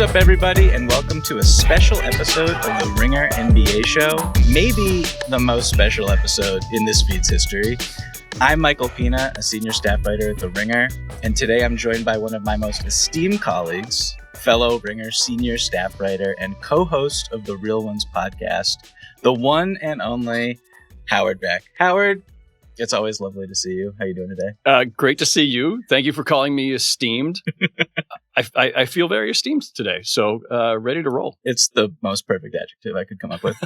What's up, everybody, and welcome to a special episode of the Ringer NBA show, maybe the most special episode in this feed's history. I'm Michael Pina, a senior staff writer at The Ringer, and today I'm joined by one of my most esteemed colleagues, fellow Ringer senior staff writer and co-host of the Real Ones podcast, the one and only Howard Beck. Howard, it's always lovely to see you. How you doing today? Great to see you. Thank you for calling me esteemed. I feel very esteemed today, so ready to roll. It's the most perfect adjective I could come up with.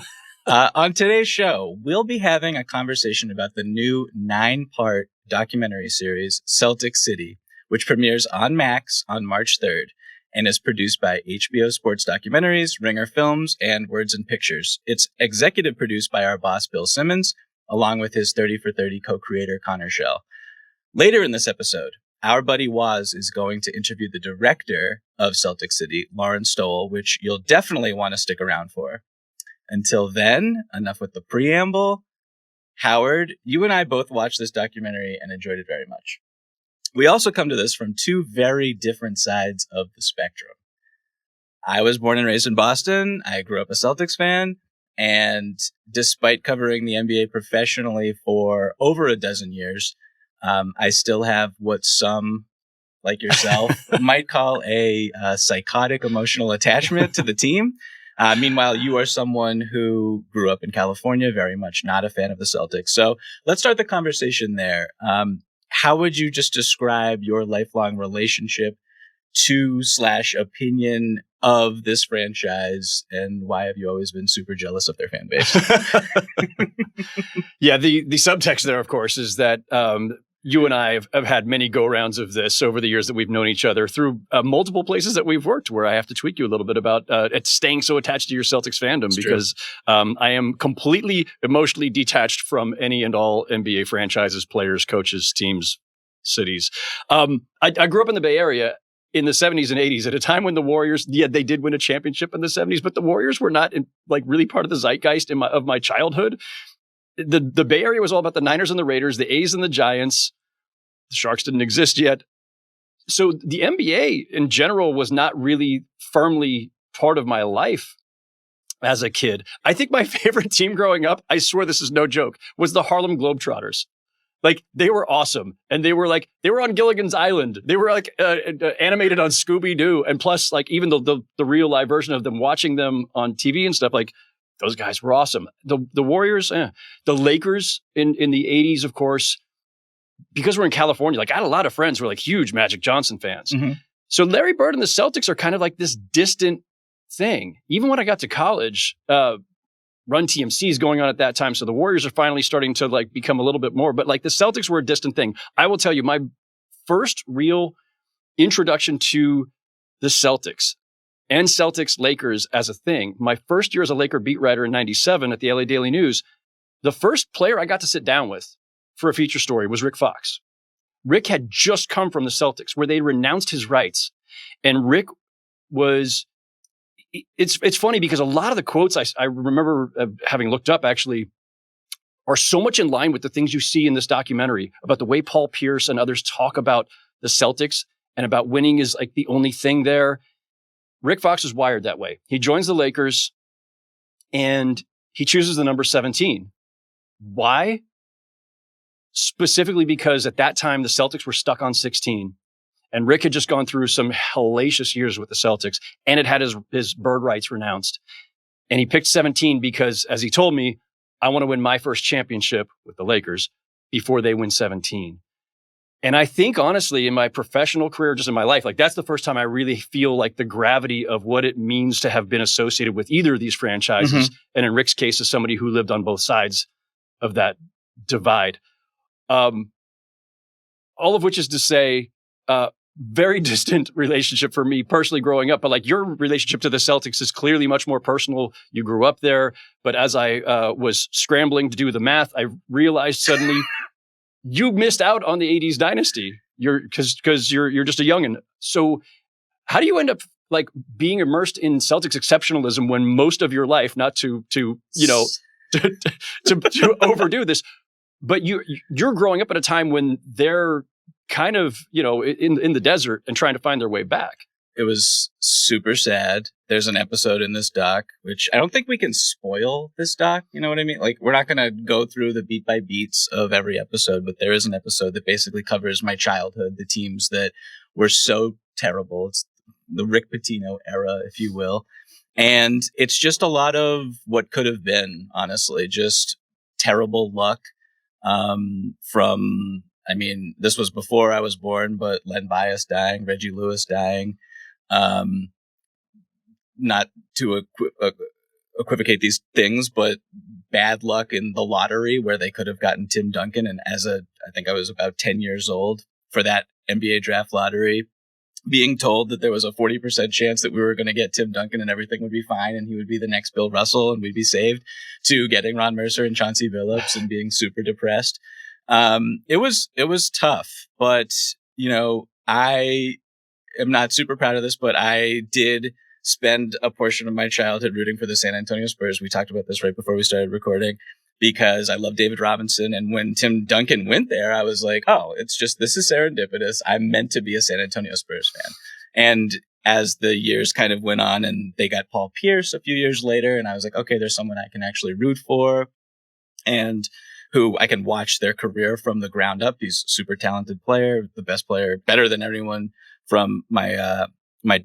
On today's show, we'll be having a conversation about the new 9-part documentary series, Celtics City, which premieres on Max on March 3rd and is produced by HBO Sports Documentaries, Ringer Films, and Words and Pictures. It's executive produced by our boss, Bill Simmons, along with his 30 for 30 co-creator, Connor Schell. Later in this episode, our buddy Woz is going to interview the director of Celtics City, Lauren Stowell, which you'll definitely want to stick around for. Until then, enough with the preamble. Howard, you and I both watched this documentary and enjoyed it very much. We also come to this from two very different sides of the spectrum. I was born and raised in Boston. I grew up a Celtics fan. And despite covering the NBA professionally for over a dozen years, I still have what some, like yourself, might call a psychotic emotional attachment to the team. Meanwhile, you are someone who grew up in California, very much not a fan of the Celtics. So let's start the conversation there. How would you just describe your lifelong relationship to / opinion of this franchise, and why have you always been super jealous of their fan base? Yeah, the subtext there, of course, is that you and I have had many go-rounds of this over the years that we've known each other through multiple places that we've worked, where I have to tweak you a little bit about staying so attached to your Celtics fandom. It's because I am completely emotionally detached from any and all NBA franchises, players, coaches, teams, cities. I grew up in the Bay Area in the 70s and 80s at a time when the Warriors, they did win a championship in the 70s, but the Warriors were not really part of the zeitgeist of my childhood. The Bay Area was all about the Niners and the Raiders, the A's and the Giants. The Sharks didn't exist yet. So the NBA in general was not really firmly part of my life as a kid. I think my favorite team growing up, I swear this is no joke, was the Harlem Globetrotters. They were awesome. And they were on Gilligan's Island. They were animated on Scooby-Doo. And plus, even the real live version of them, watching them on TV and stuff, those guys were awesome. The Warriors, the Lakers in the 80s, of course, because we're in California, I had a lot of friends who were huge Magic Johnson fans. Mm-hmm. So Larry Bird and the Celtics are kind of this distant thing. Even when I got to college, Run TMC is going on at that time. So the Warriors are finally starting to become a little bit more, but the Celtics were a distant thing. I will tell you, my first real introduction to the Celtics and Celtics Lakers as a thing, my first year as a Laker beat writer in 97 at the LA Daily News, the first player I got to sit down with for a feature story was Rick Fox. Rick had just come from the Celtics where they renounced his rights. And Rick was, it's funny because a lot of the quotes I remember having looked up actually are so much in line with the things you see in this documentary about the way Paul Pierce and others talk about the Celtics and about winning is the only thing there. Rick Fox is wired that way. He joins the Lakers and he chooses the number 17. Why? Specifically because at that time, the Celtics were stuck on 16. And Rick had just gone through some hellacious years with the Celtics and had his bird rights renounced. And he picked 17 because, as he told me, I want to win my first championship with the Lakers before they win 17. And I think, honestly, in my professional career, just in my life, that's the first time I really feel the gravity of what it means to have been associated with either of these franchises. Mm-hmm. And in Rick's case, as somebody who lived on both sides of that divide. All of which is to say, very distant relationship for me personally growing up. But your relationship to the Celtics is clearly much more personal. You grew up there. But as I was scrambling to do the math, I realized suddenly you missed out on the 80s dynasty. Because you're just a youngin'. So how do you end up being immersed in Celtics exceptionalism when most of your life, not to overdo this, but you're growing up at a time when they're kind of, in the desert and trying to find their way back? it was super sad. There's an episode in this doc, which I don't think we can spoil this doc. You know what I mean? Like, we're not going to go through the beat by beats of every episode, but there is an episode that basically covers my childhood, the teams that were so terrible. It's the Rick Pitino era, if you will. And it's just a lot of what could have been, honestly, just terrible luck. This was before I was born, but Len Bias dying, Reggie Lewis dying. Not to equivocate these things, but bad luck in the lottery where they could have gotten Tim Duncan. And I think I was about 10 years old for that NBA draft lottery, being told that there was a 40% chance that we were going to get Tim Duncan and everything would be fine and he would be the next Bill Russell and we'd be saved, to getting Ron Mercer and Chauncey Billups and being super depressed. It was tough, but I am not super proud of this, but I did spend a portion of my childhood rooting for the San Antonio Spurs. We talked about this right before we started recording, because I love David Robinson. And when Tim Duncan went there, I was like, oh, this is serendipitous. I'm meant to be a San Antonio Spurs fan. And as the years kind of went on and they got Paul Pierce a few years later, and I was like, okay, there's someone I can actually root for and who I can watch their career from the ground up. He's a super talented player, the best player, better than anyone from my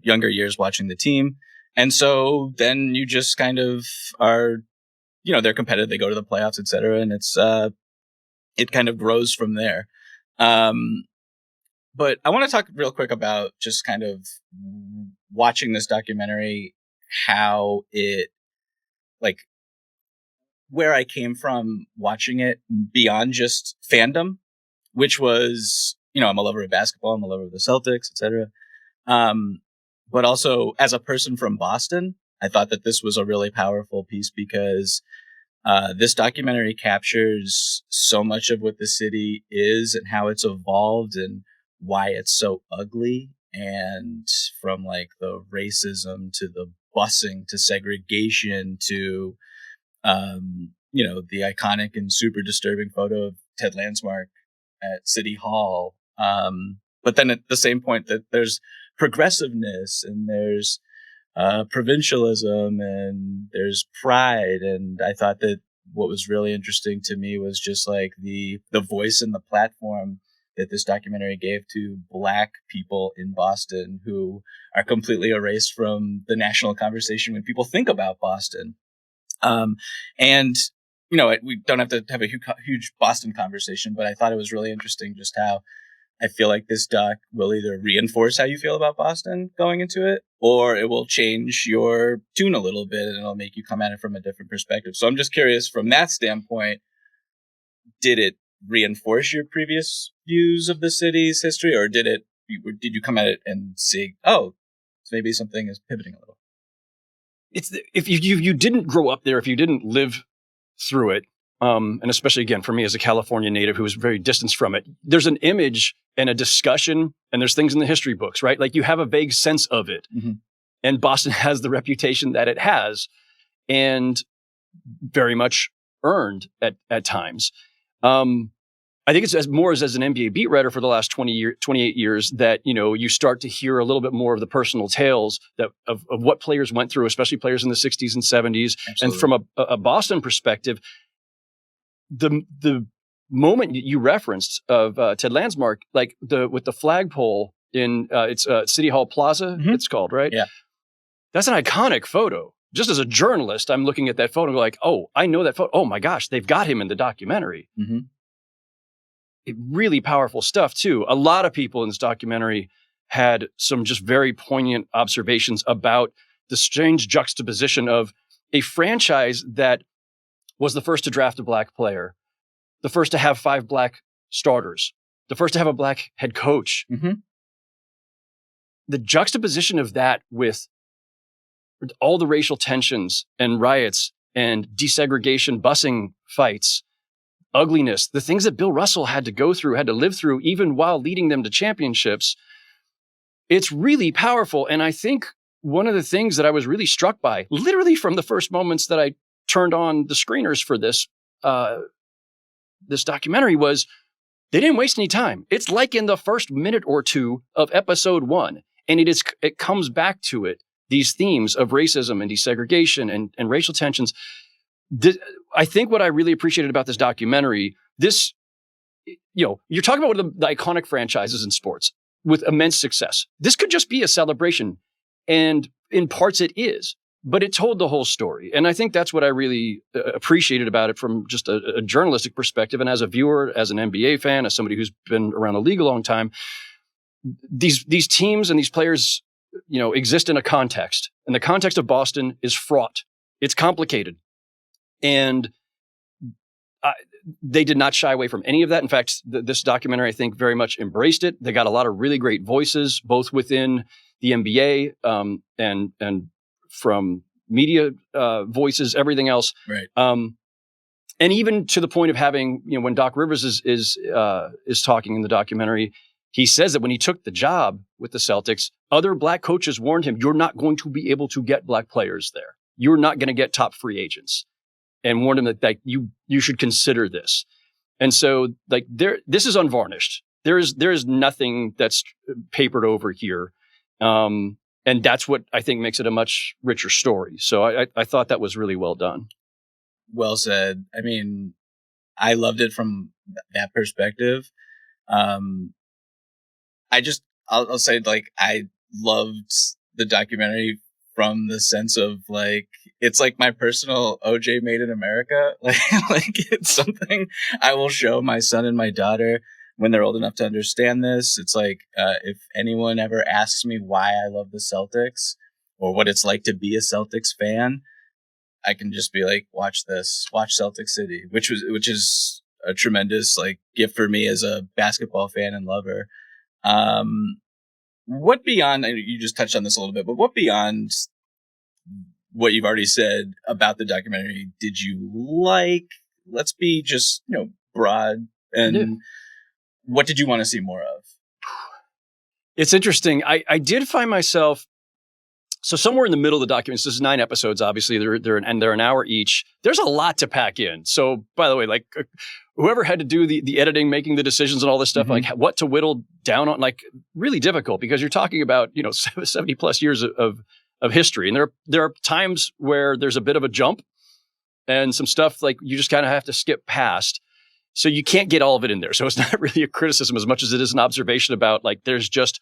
younger years watching the team. And so then you just kind of are, they're competitive, they go to the playoffs, et cetera. And it kind of grows from there. But I want to talk real quick about just kind of watching this documentary, how it, like, where I came from watching it beyond just fandom, which was, I'm a lover of basketball, I'm a lover of the Celtics, et cetera. But also as a person from Boston, I thought that this was a really powerful piece because this documentary captures so much of what the city is and how it's evolved and why it's so ugly. And from like the racism to the busing to segregation to, the iconic and super disturbing photo of Ted Lansmark at City Hall. But then at the same point that there's progressiveness and there's provincialism and there's pride. And I thought that what was really interesting to me was just like the voice and the platform that this documentary gave to Black people in Boston who are completely erased from the national conversation when people think about Boston. We don't have to have a huge Boston conversation, but I thought it was really interesting just how I feel like this doc will either reinforce how you feel about Boston going into it, or it will change your tune a little bit and it'll make you come at it from a different perspective. So I'm just curious from that standpoint, did it reinforce your previous views of the city's history, or did you come at it and see, oh, maybe something is pivoting a little? If you didn't grow up there, if you didn't live through it, and especially, again, for me as a California native who was very distanced from it, there's an image and a discussion, and there's things in the history books, right? Like you have a vague sense of it. Mm-hmm. And Boston has the reputation that it has, and very much earned at times. I think it's as an NBA beat writer for the last 28 years that, you start to hear a little bit more of the personal tales of what players went through, especially players in the 60s and 70s. Absolutely. And from a Boston perspective, the moment you referenced of Ted Lansmark, like with the flagpole in it's City Hall Plaza, mm-hmm. It's called, right? Yeah. That's an iconic photo. Just as a journalist, I'm looking at that photo and go like, oh, I know that photo. Oh my gosh, they've got him in the documentary. Mm-hmm. Really powerful stuff too. A lot of people in this documentary had some just very poignant observations about the strange juxtaposition of a franchise that was the first to draft a Black player, the first to have 5 Black starters, the first to have a Black head coach. Mm-hmm. The juxtaposition of that with all the racial tensions and riots and desegregation, busing fights, ugliness, the things that Bill Russell had to live through, even while leading them to championships. It's really powerful. And I think one of the things that I was really struck by, literally from the first moments that I turned on the screeners for this documentary, was they didn't waste any time. It's like in the first minute or two of episode 1, And it comes back to it, these themes of racism and desegregation and racial tensions. I think what I really appreciated about this documentary, you're talking about one of the iconic franchises in sports with immense success. This could just be a celebration, and in parts it is, but it told the whole story. And I think that's what I really appreciated about it from just a journalistic perspective. And as a viewer, as an NBA fan, as somebody who's been around the league a long time, these teams and these players, exist in a context. And the context of Boston is fraught. It's complicated. And they did not shy away from any of that. In fact, this documentary, I think, very much embraced it. They got a lot of really great voices, both within the NBA and from media voices, everything else. Right. And even to the point of having, when Doc Rivers is talking in the documentary, he says that when he took the job with the Celtics, other black coaches warned him, you're not going to be able to get black players there. You're not going to get top free agents, and warned him that you should consider this. And so this is unvarnished. There is nothing that's papered over here. And that's what I think makes it a much richer story. So I thought that was really well done. Well said. I mean, I loved it from that perspective. I'll say, I loved the documentary from the sense of, it's like my personal OJ Made in America. It's something I will show my son and my daughter when they're old enough to understand this. It's if anyone ever asks me why I love the Celtics or what it's like to be a Celtics fan, I can just be like, watch this, watch Celtic City, which is a tremendous gift for me as a basketball fan and lover. What beyond, you just touched on this a little bit, but what beyond what you've already said about the documentary did you like? Let's be just, broad. And what did you want to see more of? It's interesting. I did find myself, so somewhere in the middle of the document, this is 9 episodes, obviously, they're an hour each. There's a lot to pack in. So, by the way, whoever had to do the editing, making the decisions and all this stuff, Mm-hmm. what to whittle down on, really difficult, because you're talking about, 70 plus years of history. And there are times where there's a bit of a jump and some stuff you just kind of have to skip past. So you can't get all of it in there. So it's not really a criticism as much as it is an observation about there's just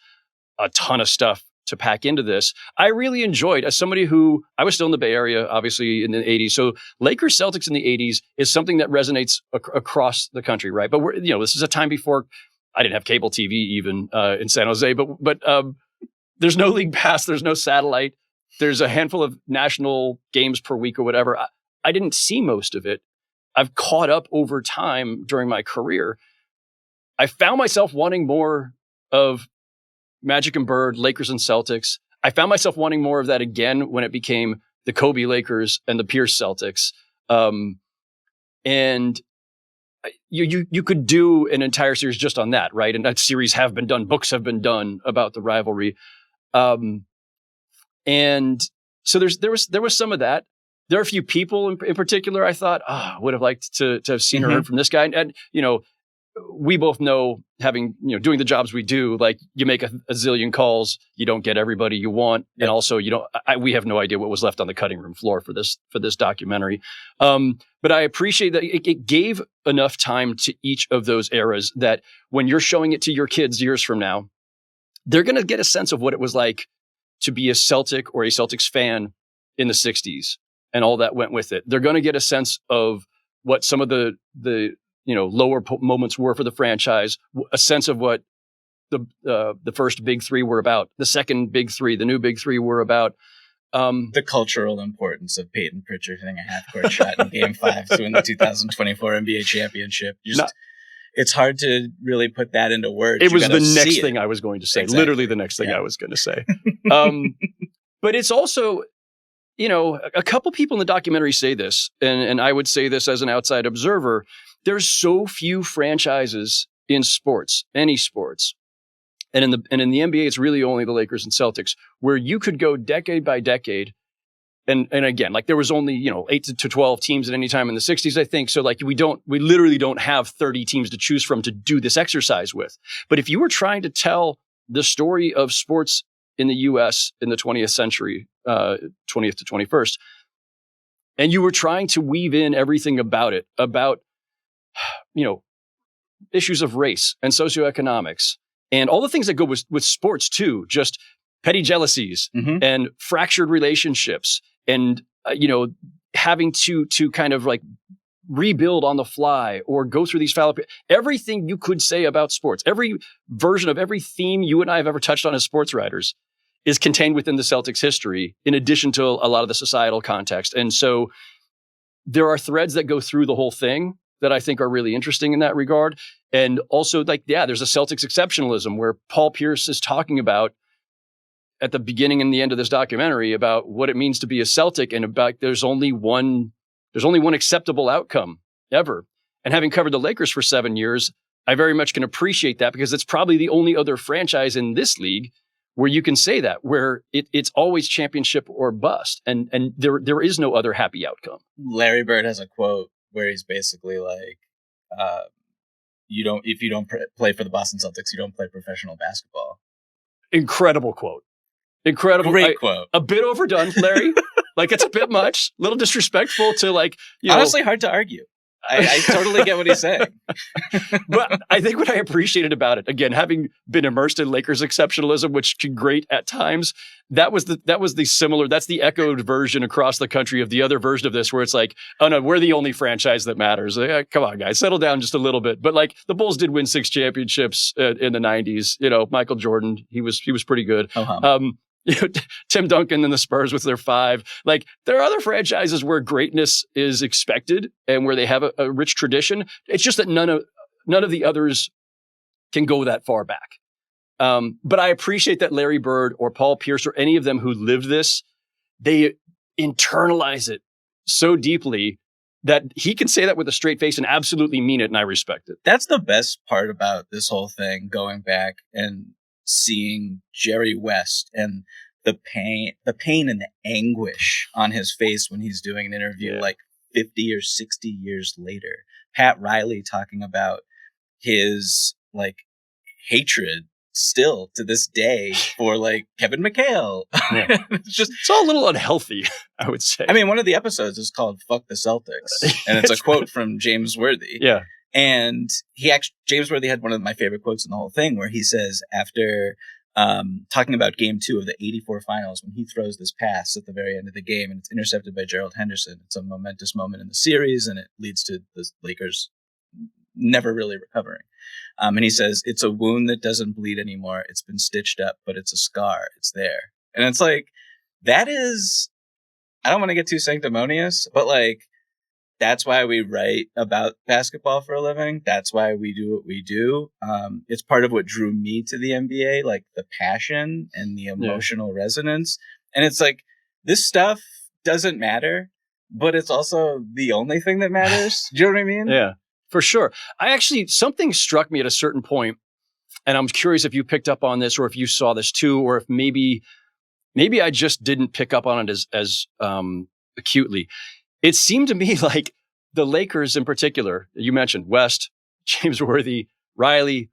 a ton of stuff to pack into this. I really enjoyed, as somebody who, I was still in the Bay Area, obviously in the 80s. So Lakers Celtics in the 80s is something that resonates across the country, right? But this is a time before I didn't have cable TV even in San Jose, but there's no league pass, there's no satellite. There's a handful of national games per week or whatever. I didn't see most of it. I've caught up over time during my career. I found myself wanting more of Magic and Bird, Lakers and Celtics. I found myself wanting more of that again when it became the Kobe Lakers and the Pierce Celtics. And you could do an entire series just on that, right? And that series have been done. Books have been done about the rivalry. And so there was some of that. There are a few people in particular I thought, would have liked to have seen or heard from this guy. And we both know, having, doing the jobs we do, you make a zillion calls, you don't get everybody you want. Yep. And also we have no idea what was left on the cutting room floor for this documentary. But I appreciate that it gave enough time to each of those eras that when you're showing it to your kids years from now, they're going to get a sense of what it was like to be a Celtic or a Celtics fan in the 60s and all that went with it. They're going to get a sense of what some of the lower moments were for the franchise, a sense of what the first big three were about, the second big three, the new big three were about. The cultural importance of Peyton Pritchard hitting a half-court shot in Game 5 to win the 2024 NBA championship. It's hard to really put that into words. It was the next thing I was going to say. Exactly. Literally the next thing I was going to say. But it's also, a couple people in the documentary say this, and I would say this as an outside observer. There's so few franchises in sports, any sports, and in the NBA, it's really only the Lakers and Celtics, where you could go decade by decade. And again, there was only, 8 to 12 teams at any time in the 60s, I think. So we literally don't have 30 teams to choose from to do this exercise with. But if you were trying to tell the story of sports in the U.S. in the 20th century, 20th to 21st, and you were trying to weave in everything about it, about, issues of race and socioeconomics and all the things that go with sports too, just petty jealousies and fractured relationships and, having to kind of like rebuild on the fly or go through these everything you could say about sports, every version of every theme you and I have ever touched on as sports writers is contained within the Celtics history, in addition to a lot of the societal context. And so there are threads that go through the whole thing that I think are really interesting in that regard. And also there's a Celtics exceptionalism where Paul Pierce is talking about at the beginning and the end of this documentary about what it means to be a Celtic and about there's only one acceptable outcome ever. And having covered the Lakers for 7 years, I very much can appreciate that because it's probably the only other franchise in this league where you can say that, where it's always championship or bust. And there is no other happy outcome. Larry Bird has a quote where he's basically like, if you don't play for the Boston Celtics, you don't play professional basketball. Incredible quote. Incredible. Great quote. A bit overdone, Larry. Like, it's a bit much, a little disrespectful to honestly, hard to argue. I totally get what he's saying. But I think what I appreciated about it, again, having been immersed in Lakers exceptionalism, which can grate at times, that's the echoed version across the country of the other version of this, where it's like, oh no, we're the only franchise that matters. Like, come on, guys, settle down just a little bit. But like, the Bulls did win 6 championships in the 90s. Michael Jordan, he was pretty good. Tim Duncan and the Spurs with their 5. Like, there are other franchises where greatness is expected and where they have a rich tradition. It's just that none of the others can go that far back. But I appreciate that Larry Bird or Paul Pierce or any of them who lived this, they internalize it so deeply that he can say that with a straight face and absolutely mean it, and I respect it. That's the best part about this whole thing, going back and seeing Jerry West and the pain and the anguish on his face when he's doing an interview like 50 or 60 years later. Pat Riley talking about his like hatred still to this day for like Kevin McHale. Yeah. It's all a little unhealthy, I would say. I mean, one of the episodes is called "Fuck the Celtics," and it's a quote from James Worthy. Yeah. And James Worthy had one of my favorite quotes in the whole thing, where he says, after talking about game 2 of the 84 finals, when he throws this pass at the very end of the game and it's intercepted by Gerald Henderson, it's a momentous moment in the series and it leads to the Lakers never really recovering. And he says, it's a wound that doesn't bleed anymore. It's been stitched up, but it's a scar. It's there. And it's like, that is, I don't want to get too sanctimonious, but like, that's why we write about basketball for a living. That's why we do what we do. It's part of what drew me to the NBA, like the passion and the emotional resonance. And it's like, this stuff doesn't matter, but it's also the only thing that matters. Do you know what I mean? Yeah, for sure. Something struck me at a certain point, and I'm curious if you picked up on this or if you saw this too, or if maybe I just didn't pick up on it as acutely. It seemed to me like the Lakers in particular, you mentioned West, James Worthy, Riley,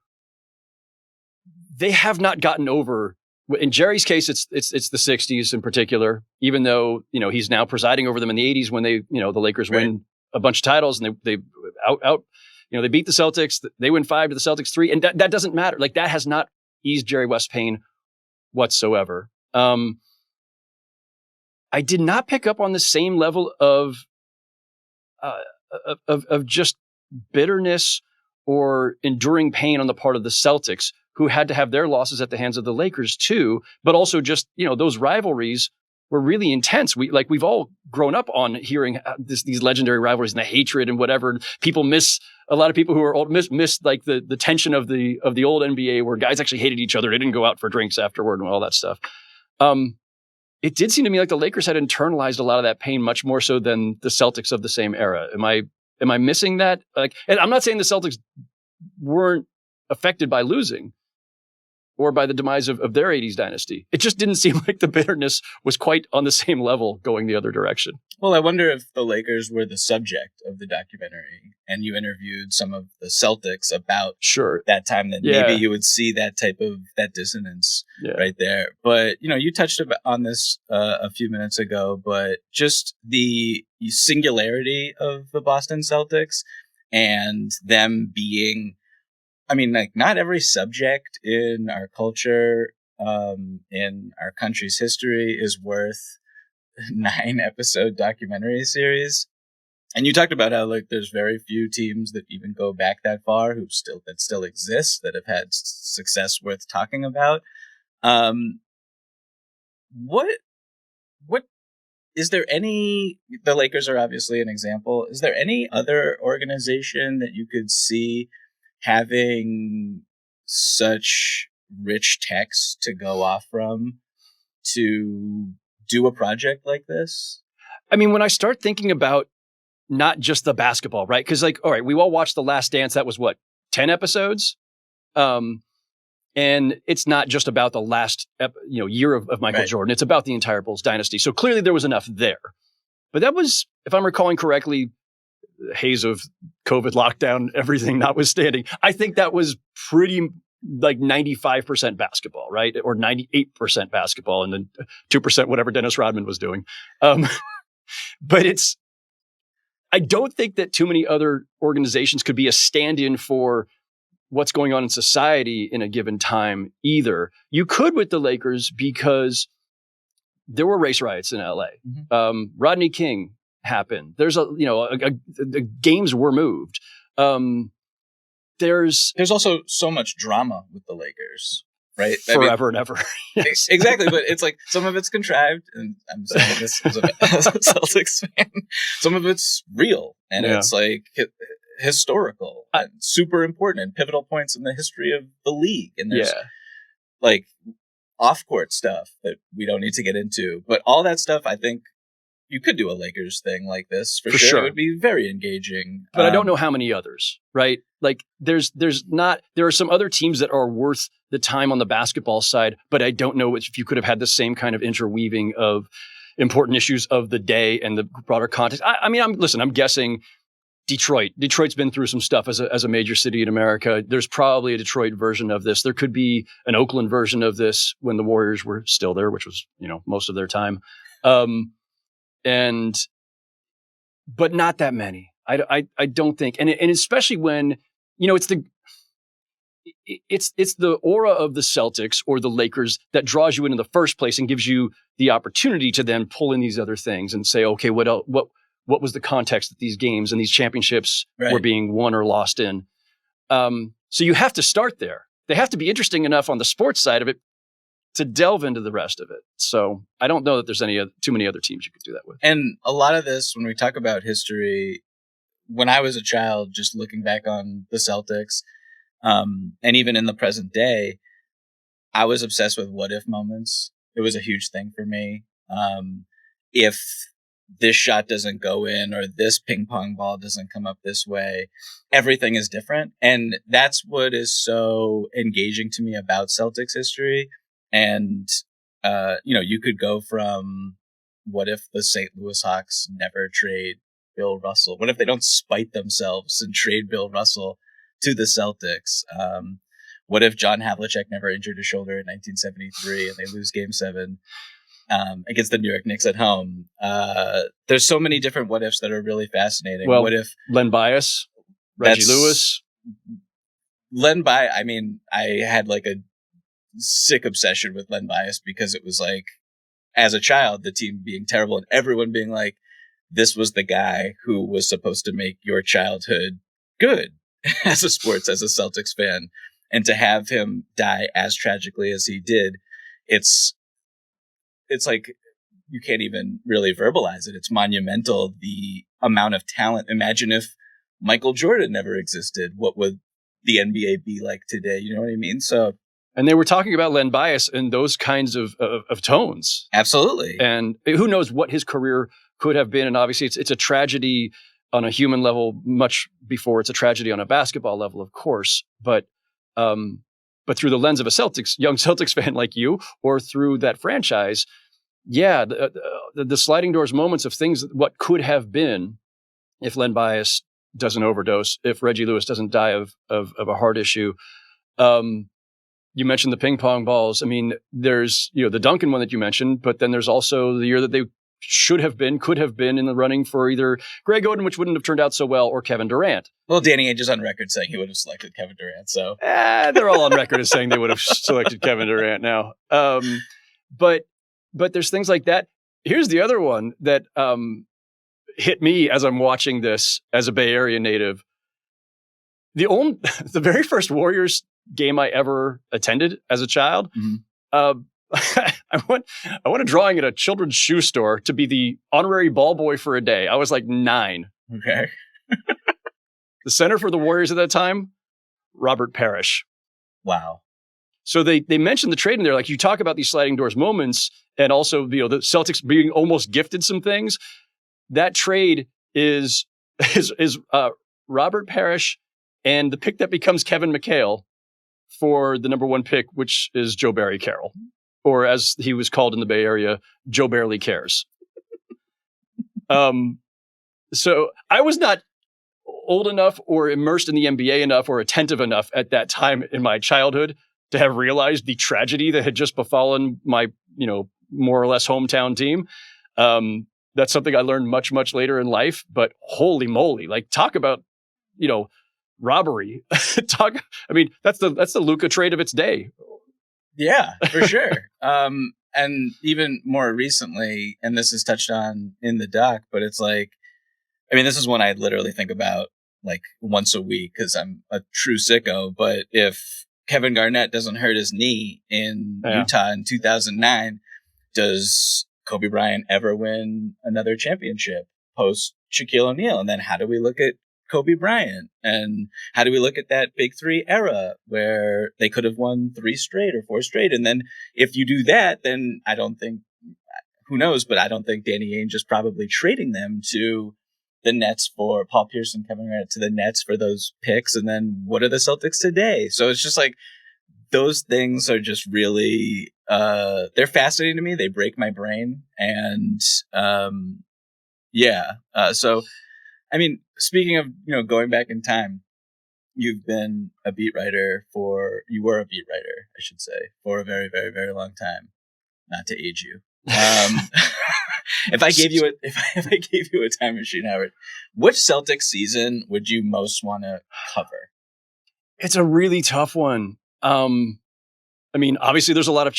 they have not gotten over. In Jerry's case, it's the 60s in particular, even though, he's now presiding over them in the 80s when the Lakers win a bunch of titles and they they beat the Celtics, they win 5 to the Celtics 3. And that doesn't matter. Like, that has not eased Jerry West's pain whatsoever. I did not pick up on the same level of just bitterness or enduring pain on the part of the Celtics, who had to have their losses at the hands of the Lakers too, but also just, those rivalries were really intense. We've all grown up on hearing these legendary rivalries and the hatred and whatever. A lot of people who are old miss like the tension of the old NBA, where guys actually hated each other. They didn't go out for drinks afterward and all that stuff. It did seem to me like the Lakers had internalized a lot of that pain much more so than the Celtics of the same era. Am I missing that? And I'm not saying the Celtics weren't affected by losing, or by the demise of their 80s dynasty. It just didn't seem like the bitterness was quite on the same level going the other direction. Well, I wonder if the Lakers were the subject of the documentary and you interviewed some of the Celtics about that time, then maybe you would see that type of that dissonance right there. But, you touched on this a few minutes ago, but just the singularity of the Boston Celtics and them being, not every subject in our culture, in our country's history is worth 9-episode documentary series. And you talked about how there's very few teams that even go back that far that still exist, that have had success worth talking about. What is there any, the Lakers are obviously an example. Is there any other organization that you could see having such rich text to go off from to do a project like this? When I start thinking about not just the basketball, right? Because all right, we all watched The Last Dance. That was 10 episodes? And it's not just about the last year of Michael Jordan. It's about the entire Bulls dynasty. So clearly there was enough there. But that was, if I'm recalling correctly, the haze of COVID lockdown, everything notwithstanding, I think that was pretty 95% basketball, right? Or 98% basketball, and then 2% whatever Dennis Rodman was doing. But I don't think that too many other organizations could be a stand-in for what's going on in society in a given time either. You could with the Lakers because there were race riots in LA. Mm-hmm. Rodney King happened. There's the games were moved. There's also so much drama with the Lakers, right? Forever and ever. Yes. Exactly. But it's some of it's contrived, and I'm saying this as a Celtics fan. Some of it's real, and it's historical and super important and pivotal points in the history of the league. And there's off-court stuff that we don't need to get into. But all that stuff, I think you could do a Lakers thing like this for sure. It would be very engaging. But I don't know how many others, right? There are some other teams that are worth the time on the basketball side, but I don't know if you could have had the same kind of interweaving of important issues of the day and the broader context. I'm guessing Detroit. Detroit's been through some stuff as a major city in America. There's probably a Detroit version of this. There could be an Oakland version of this when the Warriors were still there, which was, most of their time. But not that many. I don't think, and especially when it's the aura of the Celtics or the Lakers that draws you in the first place and gives you the opportunity to then pull in these other things and say, okay, what else, what was the context that these games and these championships were being won or lost in? So you have to start there. They have to be interesting enough on the sports side of it to delve into the rest of it. So I don't know that there's too many other teams you could do that with. And a lot of this, when we talk about history, when I was a child, just looking back on the Celtics, and even in the present day, I was obsessed with what if moments. It was a huge thing for me. If this shot doesn't go in or this ping pong ball doesn't come up this way, everything is different. And that's what is so engaging to me about Celtics history. And, you could go from what if the St. Louis Hawks never trade Bill Russell? What if they don't spite themselves and trade Bill Russell to the Celtics? What if John Havlicek never injured his shoulder in 1973 and they lose Game 7 against the New York Knicks at home? There's so many different what ifs that are really fascinating. Well, what if Len Bias, Reggie Lewis? Len Bias, I had a sick obsession with Len Bias because it was as a child, the team being terrible and everyone being this was the guy who was supposed to make your childhood good as a Celtics fan. And to have him die as tragically as he did, it's you can't even really verbalize it. It's monumental, the amount of talent. Imagine if Michael Jordan never existed. What would the NBA be like today? You know what I mean? So, and they were talking about Len Bias in those kinds of tones. Absolutely. And who knows what his career could have been. And obviously it's a tragedy on a human level much before it's a tragedy on a basketball level, of course. But But through the lens of a young Celtics fan like you, or through that franchise, yeah, the sliding doors moments of things, what could have been if Len Bias doesn't overdose, if Reggie Lewis doesn't die of a heart issue. You mentioned the ping pong balls. I mean, there's, the Duncan one that you mentioned, but then there's also the year that they could have been in the running for either Greg Oden, which wouldn't have turned out so well, or Kevin Durant. Well, Danny Ainge is on record saying he would have selected Kevin Durant. So they're all on record as saying they would have selected Kevin Durant now. But there's things like that. Here's the other one that hit me as I'm watching this as a Bay Area native. The very first Warriors game I ever attended as a child, I went a drawing at a children's shoe store to be the honorary ball boy for a day. I was like 9. Okay. The center for the Warriors at that time, Robert Parrish. Wow. So they mentioned the trade in there. Like, you talk about these sliding doors moments, and also the Celtics being almost gifted some things. That trade is Robert Parrish and the pick that becomes Kevin McHale for the number 1 pick, which is Joe Barry Carroll, or as he was called in the Bay Area, Joe Barely Cares. So I was not old enough or immersed in the NBA enough or attentive enough at that time in my childhood to have realized the tragedy that had just befallen my, more or less hometown team. That's something I learned much, much later in life, but holy moly, like, talk about, robbery. That's the Luka trade of its day. Yeah, for sure. And even more recently, and this is touched on in the doc, but it's like, this is one I literally think about like once a week because I'm a true sicko. But if Kevin Garnett doesn't hurt his knee in Utah in 2009, does Kobe Bryant ever win another championship post Shaquille O'Neal? And then how do we look at Kobe Bryant? And how do we look at that Big Three era where they could have won 3 straight or 4 straight? And then if you do that, then I don't think, who knows, but I don't think Danny Ainge is probably trading them to the Nets for Paul Pierce and Kevin Garnett, to the Nets for those picks. And then what are the Celtics today? So it's just like, those things are just really, they're fascinating to me. They break my brain. And so, speaking of, going back in time, you were a beat writer, I should say, for a very, very, very long time, not to age you. If I gave you a time machine, Howard, which Celtics season would you most want to cover? It's a really tough one. Obviously there's a lot of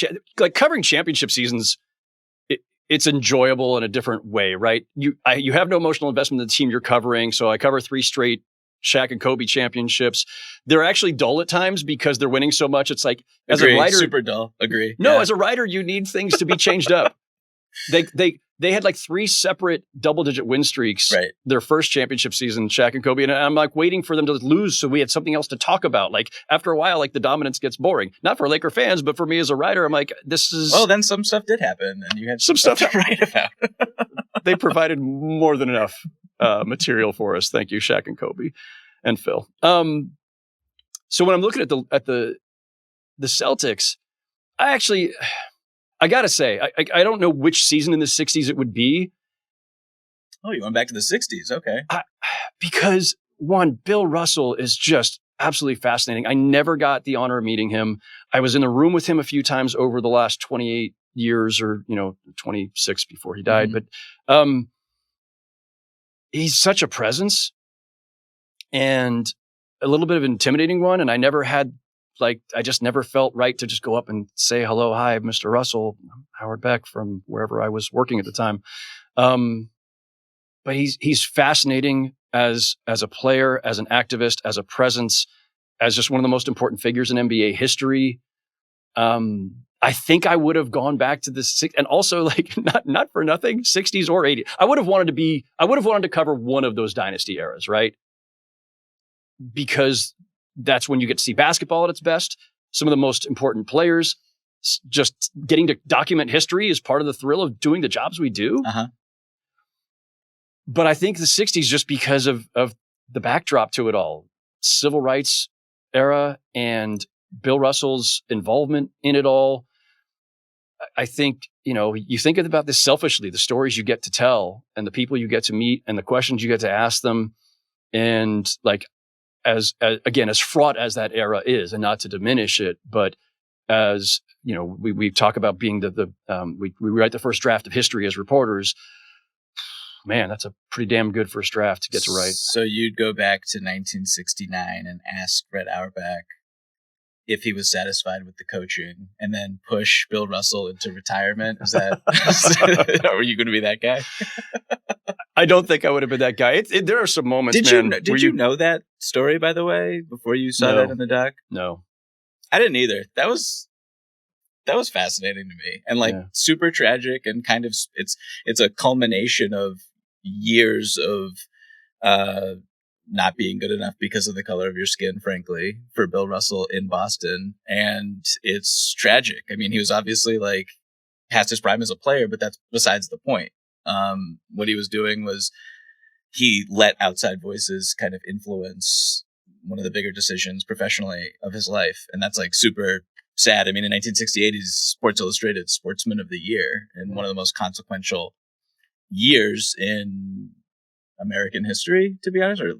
covering championship seasons. It's enjoyable in a different way, right? You have no emotional investment in the team you're covering. So I cover 3 straight Shaq and Kobe championships. They're actually dull at times because they're winning so much. It's like, as a writer, super dull. Agree. No, yeah. As a writer, you need things to be changed up. They had like 3 separate double-digit win streaks. Right. Their first championship season, Shaq and Kobe, and I'm like waiting for them to lose so we had something else to talk about. Like, after a while, like, the dominance gets boring. Not for Laker fans, but for me as a writer, I'm like, this is. Well, then some stuff did happen, and you had some stuff to write about. They provided more than enough material for us. Thank you, Shaq and Kobe, and Phil. So when I'm looking at the Celtics, I gotta say, I don't know which season in the 60s it would be. Oh, you went back to the 60s. Okay. Because, one, Bill Russell is just absolutely fascinating. I never got the honor of meeting him. I was in the room with him a few times over the last 28 years or, 26 before he died. Mm-hmm. But he's such a presence and a little bit of an intimidating one. And I just never felt right to just go up and say, hello, hi, Mr. Russell, I'm Howard Beck from wherever I was working at the time. But he's fascinating as a player, as an activist, as a presence, as just one of the most important figures in NBA history. I think I would have gone back to the and also, like, not for nothing, 60s or 80s. I would have wanted to cover one of those dynasty eras, right? Because that's when you get to see basketball at its best. Some of the most important players. Just getting to document history is part of the thrill of doing the jobs we do. Uh-huh. But I think the 60s, just because of the backdrop to it all, civil rights era and Bill Russell's involvement in it all. I think, you think about this selfishly, the stories you get to tell and the people you get to meet and the questions you get to ask them. And like, as fraught as that era is, and not to diminish it, but as we talk about being we write the first draft of history as reporters. Man, that's a pretty damn good first draft to get to write. So you'd go back to 1969 and ask Red Auerbach if he was satisfied with the coaching, and then push Bill Russell into retirement. Is that? Are you going to be that guy? I don't think I would have been that guy. There are some moments. Did you know that story, by the way, before you saw that in the doc? No, I didn't either. That was fascinating to me, and super tragic, and kind of it's a culmination of years of not being good enough because of the color of your skin, frankly, for Bill Russell in Boston. And it's tragic. I mean, he was obviously past his prime as a player, but that's besides the point. What he was doing was he let outside voices kind of influence one of the bigger decisions professionally of his life. And that's super sad. I mean, in 1968, he's Sports Illustrated Sportsman of the Year, and one of the most consequential years in American history, to be honest, or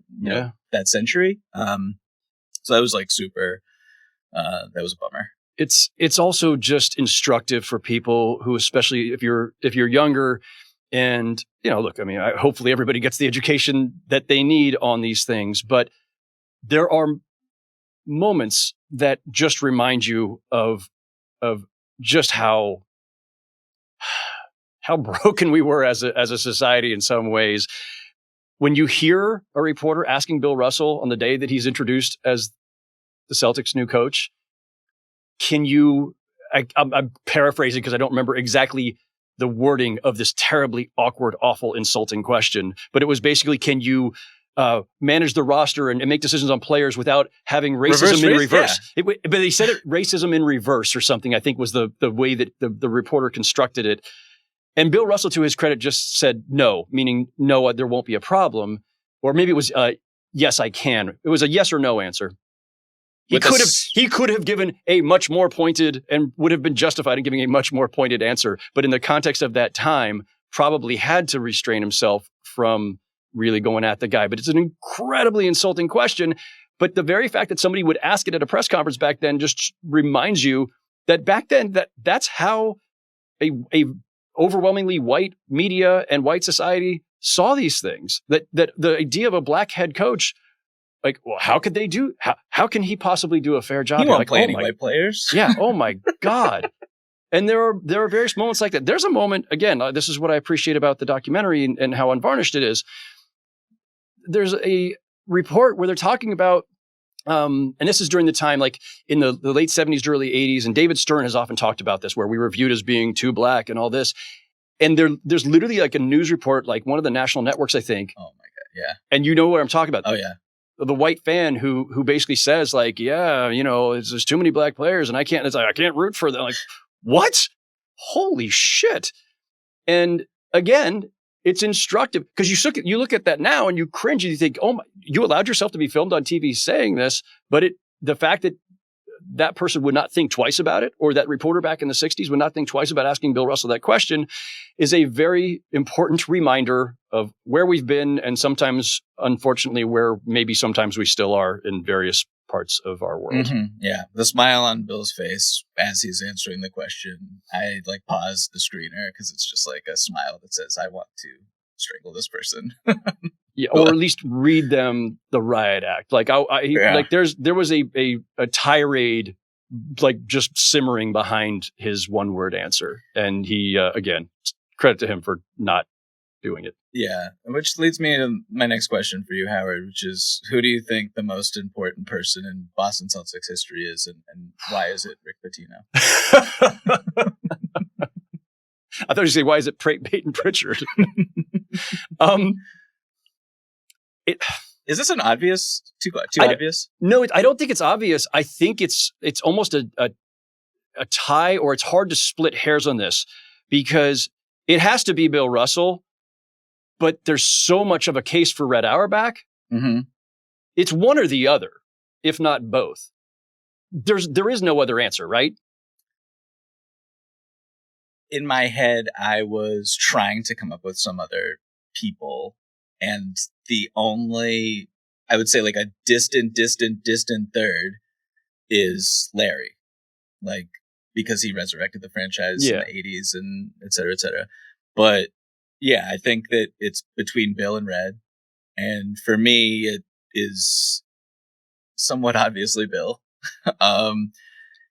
that century. So that was super. That was a bummer. It's also just instructive for people who, especially if you're younger, and look, I mean, hopefully everybody gets the education that they need on these things, but there are moments that just remind you of just how broken we were as a society in some ways. When you hear a reporter asking Bill Russell on the day that he's introduced as the Celtics' new coach, I'm paraphrasing because I don't remember exactly the wording of this terribly awkward, awful, insulting question, but it was basically, can you manage the roster and make decisions on players without having racism in reverse? Yeah. But he said it racism in reverse or something, I think was the way that the reporter constructed it. And Bill Russell, to his credit, just said no, meaning no, there won't be a problem. Or maybe it was yes, I can. It was a yes or no answer. He could have given a much more pointed, and would have been justified in giving a much more pointed answer. But in the context of that time, probably had to restrain himself from really going at the guy. But it's an incredibly insulting question. But the very fact that somebody would ask it at a press conference back then just reminds you that back then that's how a overwhelmingly white media and white society saw these things. That the idea of a black head coach, well, how could they do? How can he possibly do a fair job? He won't play any white players. Yeah. Oh my God. And there are various moments like that. There's a moment, again, this is what I appreciate about the documentary and how unvarnished it is. There's a report where they're talking about, and this is during the time, in the late 70s to early 80s, and David Stern has often talked about this, where we were viewed as being too black and all this. And there's literally a news report, one of the national networks, I think. Oh my God, yeah. And you know what I'm talking about. Oh yeah. The white fan who basically says there's too many black players and I can't root for them. What? Holy shit. And again, it's instructive because you look at that now and you cringe and you think, oh my, you allowed yourself to be filmed on TV saying this, but the fact that person would not think twice about it, or that reporter back in the 60s would not think twice about asking Bill Russell that question, is a very important reminder of where we've been, and sometimes, unfortunately, where maybe sometimes we still are in various parts of our world. Mm-hmm. Yeah. The smile on Bill's face as he's answering the question, I pause the screener because it's just a smile that says, I want to strangle this person. Yeah, or at least read them the riot act. There was a tirade, just simmering behind his one word answer, and he again, credit to him for not doing it. Yeah, which leads me to my next question for you, Howard, which is, who do you think the most important person in Boston Celtics history is, and why is it Rick Pitino? I thought you say, why is it Peyton Pritchard? Is this an obvious, too obvious? No, I don't think it's obvious. I think it's almost a tie, or it's hard to split hairs on this, because it has to be Bill Russell, but there's so much of a case for Red Auerbach. Mm-hmm. It's one or the other, if not both. there is no other answer, right? In my head, I was trying to come up with some other people, and the only, I would say, like a distant third is Larry, like, because he resurrected the franchise in the 80s and et cetera, et cetera. But yeah, I think that it's between Bill and Red. And for me, it is somewhat obviously Bill.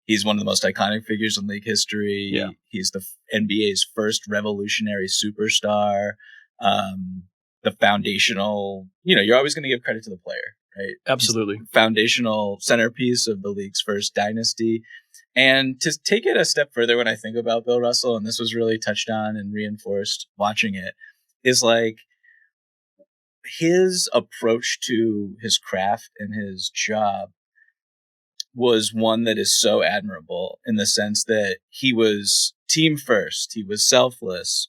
He's one of the most iconic figures in league history. Yeah. He's the NBA's first revolutionary superstar. The foundational, you're always going to give credit to the player, right? Absolutely. Foundational centerpiece of the league's first dynasty. And to take it a step further, when I think about Bill Russell, and this was really touched on and reinforced watching it, is like his approach to his craft and his job was one that is so admirable, in the sense that he was team first. He was selfless,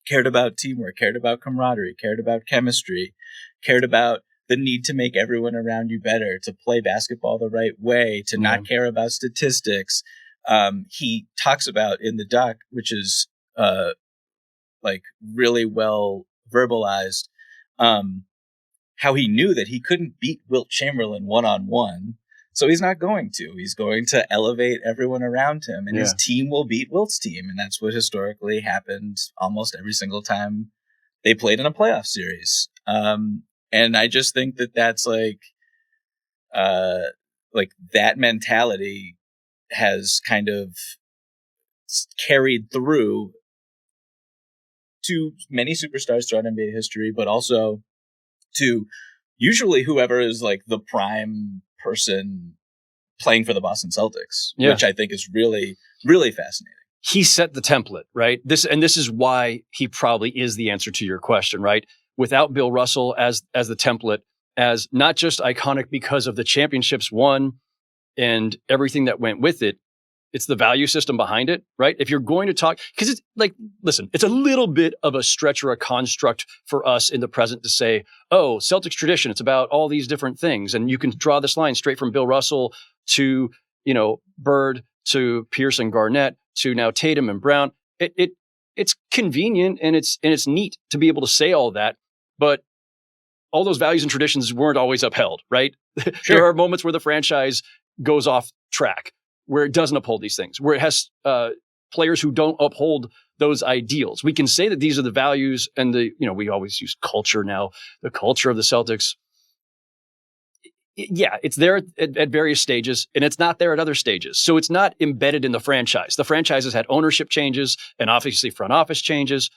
cared about teamwork, cared about camaraderie, cared about chemistry, cared about the need to make everyone around you better, to play basketball the right way, to not care about statistics. He talks about in the doc, which is like really well verbalized, how he knew that he couldn't beat Wilt Chamberlain one-on-one. So he's not going to. He's going to elevate everyone around him, and his team will beat Wilt's team. And that's what historically happened almost every single time they played in a playoff series. And I just think that that's like that mentality has kind of carried through to many superstars throughout NBA history, but also to usually whoever is like the prime person playing for the Boston Celtics, which I think is really, really fascinating. He set the template, right? This is why he probably is the answer to your question, right? Without Bill Russell as the template, as not just iconic because of the championships won and everything that went with it, it's the value system behind it, right? If you're going to talk, because it's like, listen, it's a little bit of a stretch or a construct for us in the present to say, oh, Celtics tradition, it's about all these different things. And you can draw this line straight from Bill Russell to, Bird, to Pierce and Garnett, to now Tatum and Brown. It's convenient and it's neat to be able to say all that, but all those values and traditions weren't always upheld, right? Sure. There are moments where the franchise goes off track, where it doesn't uphold these things, where it has players who don't uphold those ideals. We can say that these are the values, and we always use culture now, the culture of the Celtics. Yeah, it's there at various stages, and it's not there at other stages. So it's not embedded in the franchise. The franchise has had ownership changes and obviously front office changes.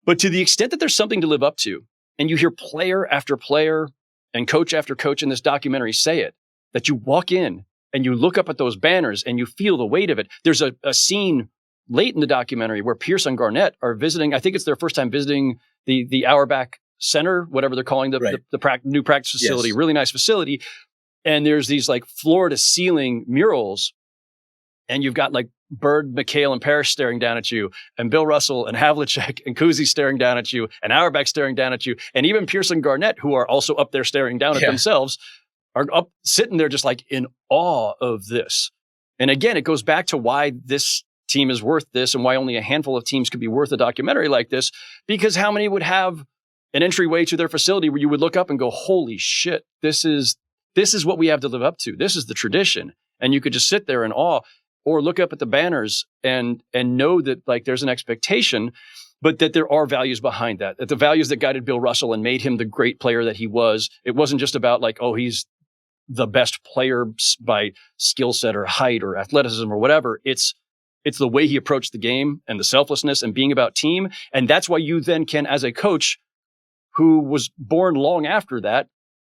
But to the extent that there's something to live up to, and you hear player after player and coach after coach in this documentary say it, that you walk in and you look up at those banners and you feel the weight of it. There's a scene late in the documentary where Pierce and Garnett are visiting. I think it's their first time visiting the Auerbach Center, whatever they're calling the new practice facility, really nice facility. And there's these like floor to ceiling murals. And you've got like Bird, McHale, and Parrish staring down at you, and Bill Russell and Havlicek and Kuzi staring down at you, and Auerbach staring down at you, and even Pierce and Garnett, who are also up there staring down at themselves, are up sitting there just like in awe of this. And again, it goes back to why this team is worth this and why only a handful of teams could be worth a documentary like this, because how many would have an entryway to their facility where you would look up and go, holy shit, this is what we have to live up to. This is the tradition. And you could just sit there in awe or look up at the banners and know that like there's an expectation, but that there are values behind that the values that guided Bill Russell and made him the great player that he was. It wasn't just about like, oh, he's the best player by skill set or height or athleticism or whatever. It's the way he approached the game and the selflessness and being about team. And that's why you then can, as a coach who was born long after that,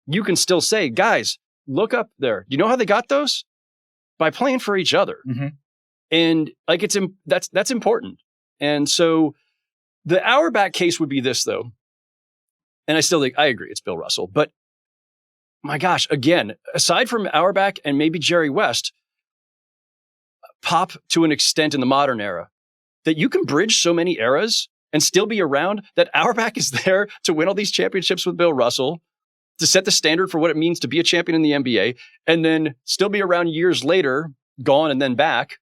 you can still say, guys, look up there. Do you know how they got those? By playing for each other. Mm-hmm. And like that's important. And so the Auerbach case would be this though. And I still think I agree it's Bill Russell, but my gosh, again, aside from Auerbach and maybe Jerry West, Pop to an extent in the modern era, that you can bridge so many eras and still be around, that Auerbach is there to win all these championships with Bill Russell. to set the standard for what it means to be a champion in the NBA, and then still be around years later, gone and then back,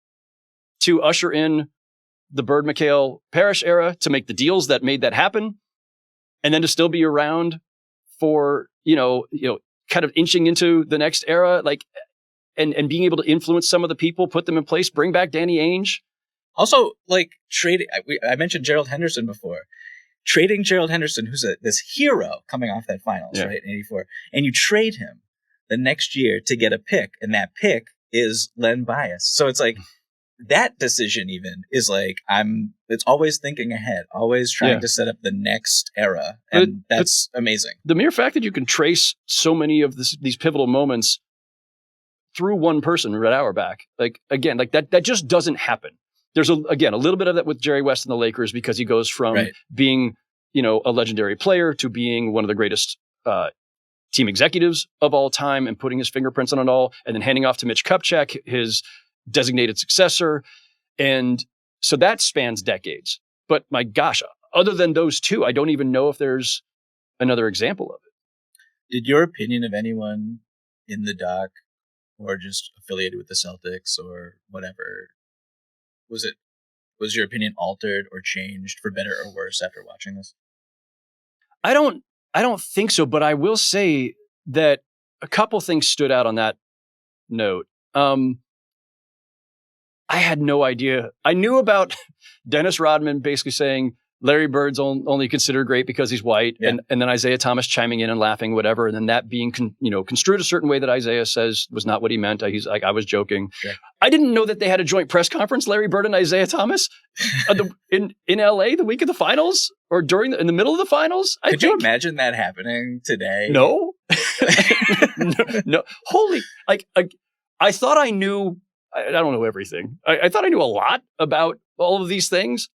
to usher in the Bird, McHale, Parrish era, to make the deals that made that happen, and then to still be around for, kind of inching into the next era, like, and being able to influence some of the people, put them in place, bring back Danny Ainge. Also, like, trading, I mentioned Gerald Henderson before. Trading Gerald Henderson, who's this hero coming off that finals, right, in 84, and you trade him the next year to get a pick, and that pick is Len Bias. So it's like, that decision even is like, it's always thinking ahead, always trying to set up the next era. And that's amazing. The mere fact that you can trace so many of these pivotal moments through one person, Red Auerbach, like, again, like that just doesn't happen. There's a little bit of that with Jerry West and the Lakers, because he goes from being, a legendary player to being one of the greatest team executives of all time and putting his fingerprints on it all, and then handing off to Mitch Kupchak, his designated successor. And so that spans decades. But my gosh, other than those two, I don't even know if there's another example of it. Did your opinion of anyone in the doc, or just affiliated with the Celtics or whatever, was your opinion altered or changed for better or worse after watching this? I don't think so, but I will say that a couple things stood out on that note. I had no idea. I knew about Dennis Rodman basically saying Larry Bird's only considered great because he's white, and then Isaiah Thomas chiming in and laughing, whatever, and then that being construed a certain way that Isaiah says was not what he meant. He's like, I was joking. Sure. I didn't know that they had a joint press conference, Larry Bird and Isaiah Thomas, in LA the week of the finals, or in the middle of the finals. Could you imagine that happening today? No, no. Holy, I thought I knew. I don't know everything. I thought I knew a lot about all of these things.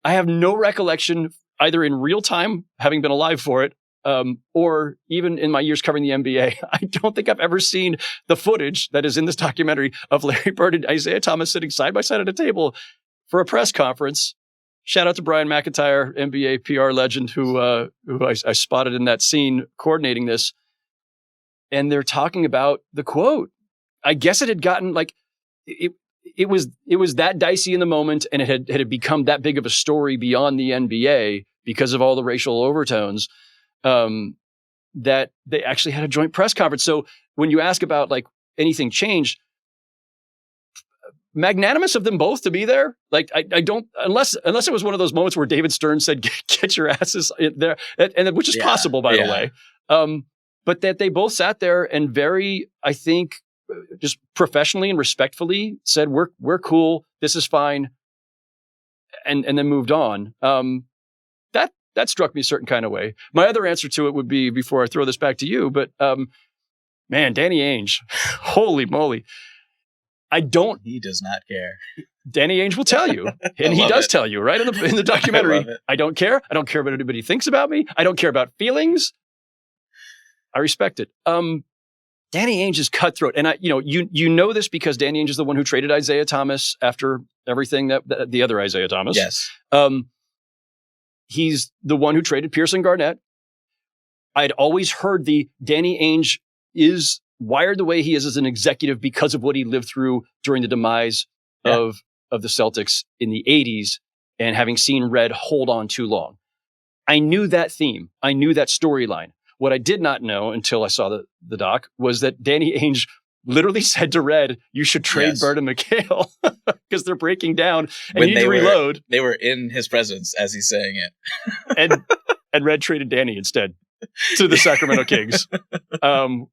I have no recollection, either in real time, having been alive for it, or even in my years covering the NBA. I don't think I've ever seen the footage that is in this documentary of Larry Bird and Isaiah Thomas sitting side by side at a table for a press conference. Shout out to Brian McIntyre, NBA PR legend, who I spotted in that scene coordinating this. And they're talking about the quote. I guess it had gotten it was that dicey in the moment, and it had become that big of a story beyond the NBA because of all the racial overtones, that they actually had a joint press conference. So when you ask about anything changed, magnanimous of them both to be there. I don't, unless it was one of those moments where David Stern said, "Get your asses in there," and which is possible, by the way. But that they both sat there and very, I think, just professionally and respectfully said, we're cool. This is fine. And then moved on. That struck me a certain kind of way. My other answer to it would be, before I throw this back to you, but man, Danny Ainge, holy moly. He does not care. Danny Ainge will tell you, and he does tell you, right? In the documentary, I don't care. I don't care what anybody thinks about me. I don't care about feelings. I respect it. Danny Ainge is cutthroat. And you know this because Danny Ainge is the one who traded Isaiah Thomas after everything that the other Isaiah Thomas. Yes. He's the one who traded Pierce and Garnett. I'd always heard the Danny Ainge is wired the way he is as an executive because of what he lived through during the demise of the Celtics in the 80s, and having seen Red hold on too long. I knew that theme. I knew that storyline. What I did not know until I saw the doc was that Danny Ainge literally said to Red, "You should trade Bird and McHale because they're breaking down and you need to reload." They were in his presence as he's saying it. and Red traded Danny instead to the Sacramento Kings. The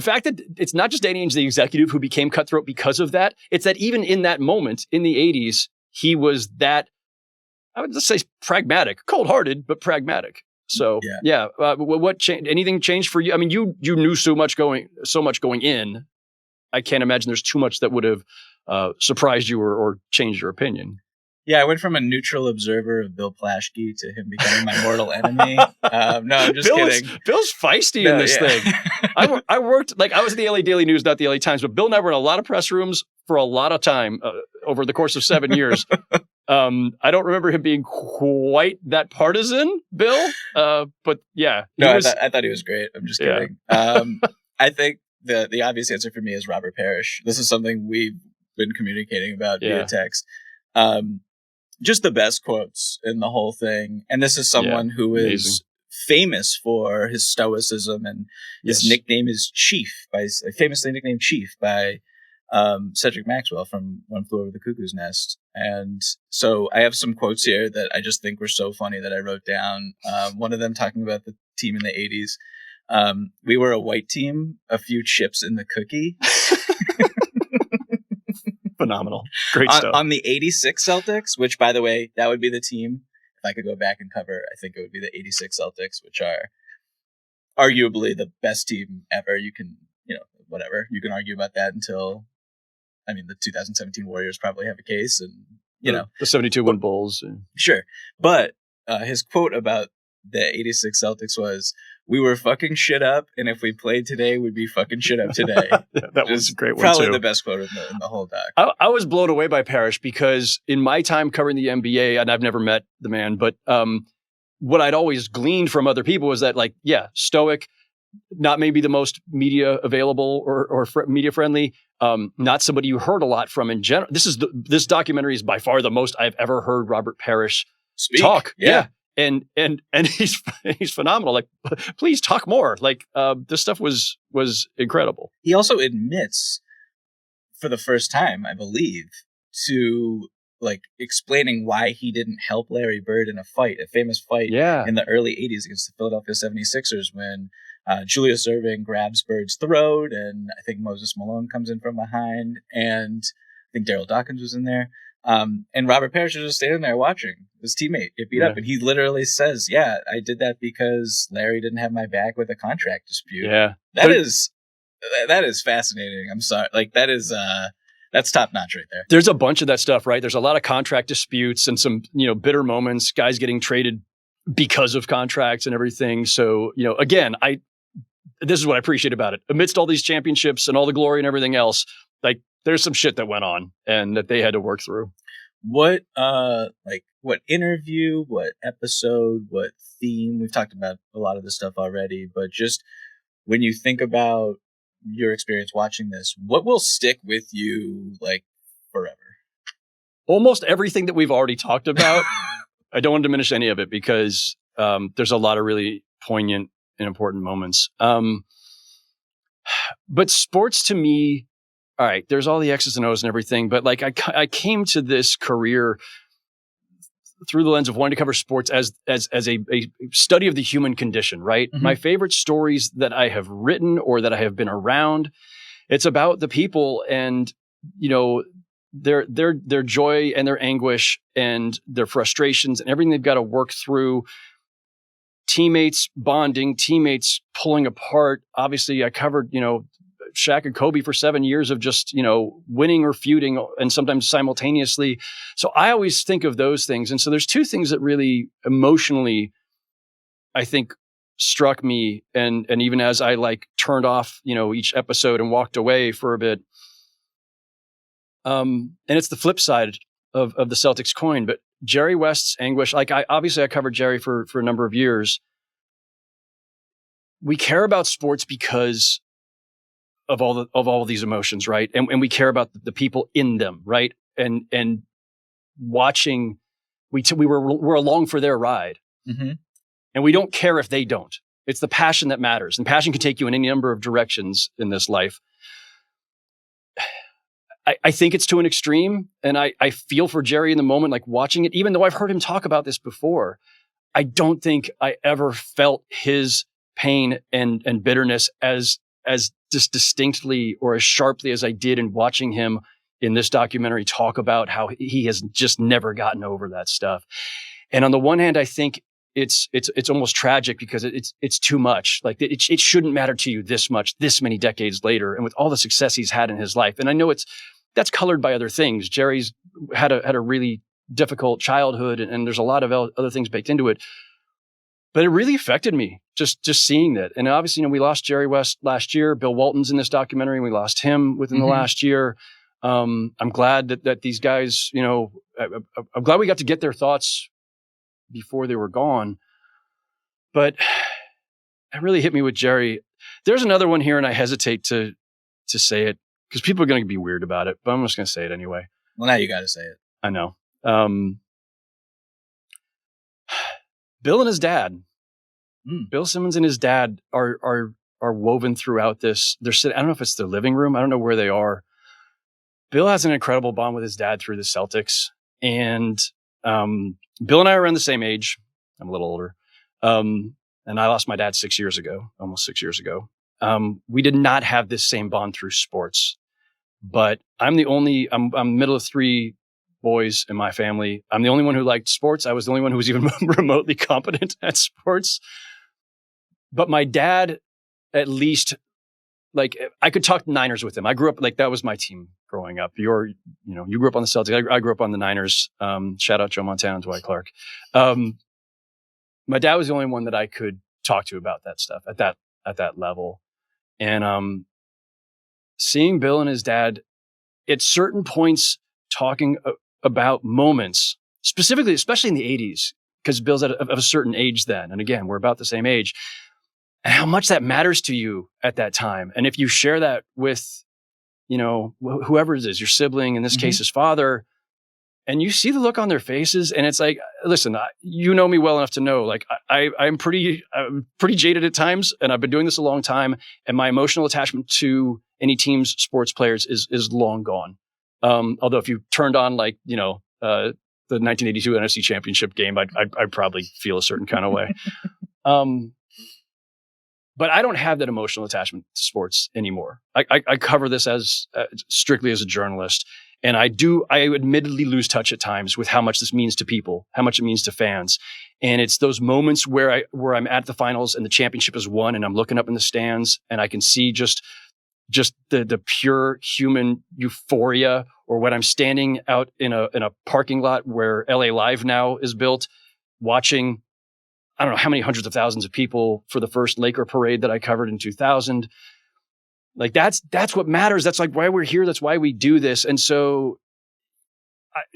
fact that it's not just Danny Ainge, the executive, who became cutthroat because of that, it's that even in that moment in the 80s, he was that, I would just say, pragmatic, cold-hearted, but pragmatic. So what changed? Anything changed for you? I mean, you knew so much going in. I can't imagine there's too much that would have surprised you or changed your opinion. Yeah, I went from a neutral observer of Bill Plaschke to him becoming my mortal enemy. No, I'm just kidding. Bill's feisty in this thing. I worked, I was at the LA Daily News, not the LA Times, but Bill and I were in a lot of press rooms for a lot of time over the course of 7 years. I don't remember him being quite that partisan, Bill. But yeah. No, I thought he was great. I'm just kidding. I think the obvious answer for me is Robert Parrish. This is something we've been communicating about via text. Just the best quotes in the whole thing. And this is someone who is famous for his stoicism, and his nickname is Chief, famously nicknamed Chief by Cedric Maxwell from One Flew Over the Cuckoo's Nest. And so I have some quotes here that I just think were so funny that I wrote down. One of them talking about the team in the 80s. We were a white team, a few chips in the cookie. Phenomenal. Great stuff. On the 86 Celtics, which, by the way, that would be the team. If I could go back and cover, I think it would be the 86 Celtics, which are arguably the best team ever. You can, whatever. You can argue about that until, the 2017 Warriors probably have a case, and, the 72-win Bulls. Sure. But his quote about the 86 Celtics was, "We were fucking shit up, and if we played today, we'd be fucking shit up today." That was a great one, probably too. the best quote in the whole doc. I was blown away by Parrish because in my time covering the NBA, and I've never met the man, but what I'd always gleaned from other people was that, stoic, not maybe the most media available or media friendly, not somebody you heard a lot from in general. This documentary is by far the most I've ever heard Robert Parrish talk. Yeah. And he's phenomenal. Please talk more. This stuff was incredible. He also admits, for the first time, I believe, to explaining why he didn't help Larry Bird in a famous fight in the early 80s against the Philadelphia 76ers when Julius Erving grabs Bird's throat, and I think Moses Malone comes in from behind, and I think Daryl Dawkins was in there. And Robert Parrish was just standing there watching his teammate get beat up. And he literally says, I did that because Larry didn't have my back with a contract dispute. Yeah. That is fascinating. I'm sorry. That's top notch right there. There's a bunch of that stuff, right? There's a lot of contract disputes and some, bitter moments, guys getting traded because of contracts and everything. So, again, this is what I appreciate about it. Amidst all these championships and all the glory and everything else, there's some shit that went on and that they had to work through. What interview, what episode, what theme? We've talked about a lot of this stuff already, but just when you think about your experience watching this, what will stick with you forever? Almost everything that we've already talked about. I don't want to diminish any of it because there's a lot of really poignant and important moments. But sports to me, all right, there's all the X's and O's and everything, but I came to this career through the lens of wanting to cover sports as a study of the human condition, right? Mm-hmm. My favorite stories that I have written or that I have been around, it's about the people and, their joy and their anguish and their frustrations and everything they've got to work through. Teammates bonding, teammates pulling apart. Obviously, I covered, Shaq and Kobe for 7 years of just, winning or feuding and sometimes simultaneously. So I always think of those things. And so there's two things that really emotionally, I think, struck me. And even as I turned off, each episode and walked away for a bit. And it's the flip side of the Celtics coin, but Jerry West's anguish, I covered Jerry for a number of years. We care about sports because of all these emotions, right? And we care about the people in them, right? And watching, we're along for their ride, mm-hmm. and we don't care if they don't. It's the passion that matters, and passion can take you in any number of directions in this life. I think it's to an extreme, and I feel for Jerry in the moment, watching it, even though I've heard him talk about this before. I don't think I ever felt his pain and bitterness as just distinctly or as sharply as I did in watching him in this documentary talk about how he has just never gotten over that stuff. And on the one hand, I think it's almost tragic because it's too much. It shouldn't matter to you this much, this many decades later, and with all the success he's had in his life. And I know that's colored by other things. Jerry's had a really difficult childhood, and there's a lot of other things baked into it. But it really affected me just seeing that. And obviously, we lost Jerry West last year. Bill Walton's in this documentary, and we lost him within mm-hmm. the last year. I'm glad that these guys, I'm glad we got to get their thoughts before they were gone. But it really hit me with Jerry. There's another one here, and I hesitate to say it because people are going to be weird about it, but I'm just going to say it anyway. Well, now you got to say it. I know. Bill and his dad, Bill Simmons and his dad are woven throughout this. They're sitting, I don't know if it's their living room. I don't know where they are. Bill has an incredible bond with his dad through the Celtics. And Bill and I are around the same age. I'm a little older. And I lost my dad 6 years ago, almost 6 years ago. We did not have this same bond through sports. But I'm middle of three boys in my family. I'm the only one who liked sports. I was the only one who was even remotely competent at sports. But my dad, at least, like, I could talk Niners with him. I grew up, like, that was my team growing up. You grew up on the Celtics. I grew up on the Niners. Shout out Joe Montana and Dwight Clark. My dad was the only one that I could talk to about that stuff at that level. And seeing Bill and his dad at certain points talking about moments, specifically, especially in the 80s, because Bill's of a certain age then. And again, we're about the same age. And how much that matters to you at that time. And if you share that with, whoever it is, your sibling, in this case, his father, and you see the look on their faces, and it's like, listen, you know me well enough to know, like, I'm pretty jaded at times, and I've been doing this a long time, and my emotional attachment to any team's sports players is long gone. Although if you turned on, like, the 1982 NFC Championship game, I'd probably feel a certain kind of way. But I don't have that emotional attachment to sports anymore. I cover this as strictly as a journalist. And I admittedly lose touch at times with how much this means to people, how much it means to fans. And it's those moments where I'm at the finals and the championship is won, and I'm looking up in the stands and I can see just the pure human euphoria, or when I'm standing out in a parking lot where LA Live now is built, watching, I don't know how many hundreds of thousands of people for the first Laker parade that I covered in 2000. Like, that's what matters. That's like why we're here. That's why we do this. And so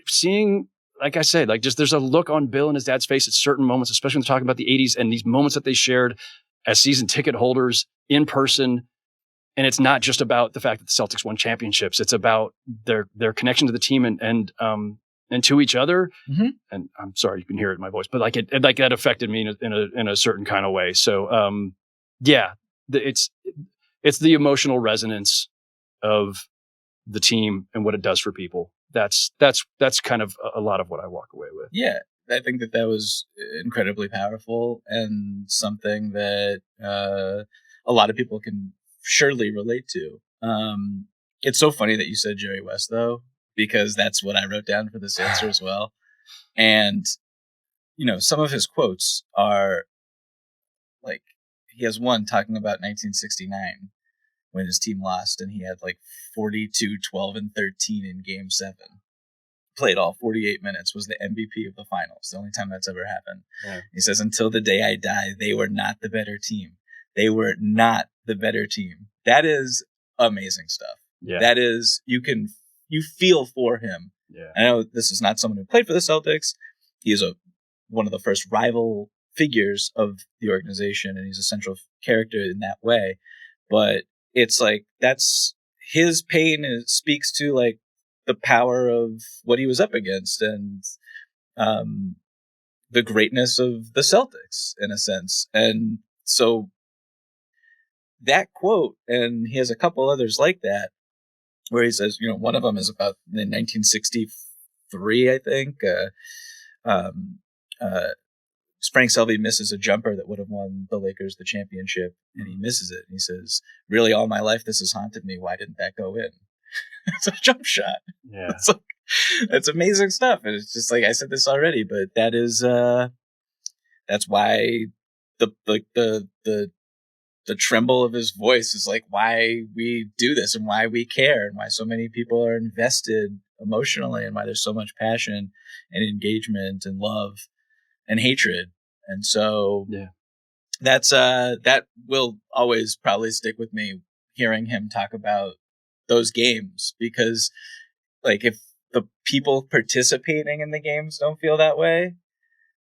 seeing, like I said, like, just there's a look on Bill and his dad's face at certain moments, especially when they're talking about the 80s and these moments that they shared as season ticket holders in person. And it's not just about the fact that the Celtics won championships. It's about their connection to the team and to each other. Mm-hmm. And I'm sorry, you can hear it in my voice, but like it like that affected me in a certain kind of way. So it's the emotional resonance of the team and what it does for people. That's kind of a lot of what I walk away with. Yeah, I think that was incredibly powerful and something that a lot of people can surely relate to. It's so funny that you said Jerry West, though, because that's what I wrote down for this answer as well. And, some of his quotes are like, he has one talking about 1969 when his team lost and he had like 42, 12, and 13 in game 7. Played all 48 minutes, was the MVP of the finals. The only time that's ever happened. Yeah. He says, until the day I die, they were not the better team. They were not the better team. That is amazing stuff. Yeah. That is, you feel for him. Yeah. I know this is not someone who played for the Celtics. He is one of the first rival figures of the organization, and he's a central character in that way. But it's like, that's his pain. It speaks to like the power of what he was up against and the greatness of the Celtics in a sense. And so that quote, and he has a couple others like that, where he says, one of them is about in 1963, I think. Frank Selvey misses a jumper that would have won the Lakers the championship, and he misses it. And he says, really, all my life, this has haunted me. Why didn't that go in? It's a jump shot. Yeah. It's amazing stuff. And it's just like, I said this already, but that is, that's why the tremble of his voice is like why we do this and why we care and why so many people are invested emotionally and why there's so much passion and engagement and love and hatred. And so that's that will always probably stick with me, hearing him talk about those games, because like if the people participating in the games don't feel that way,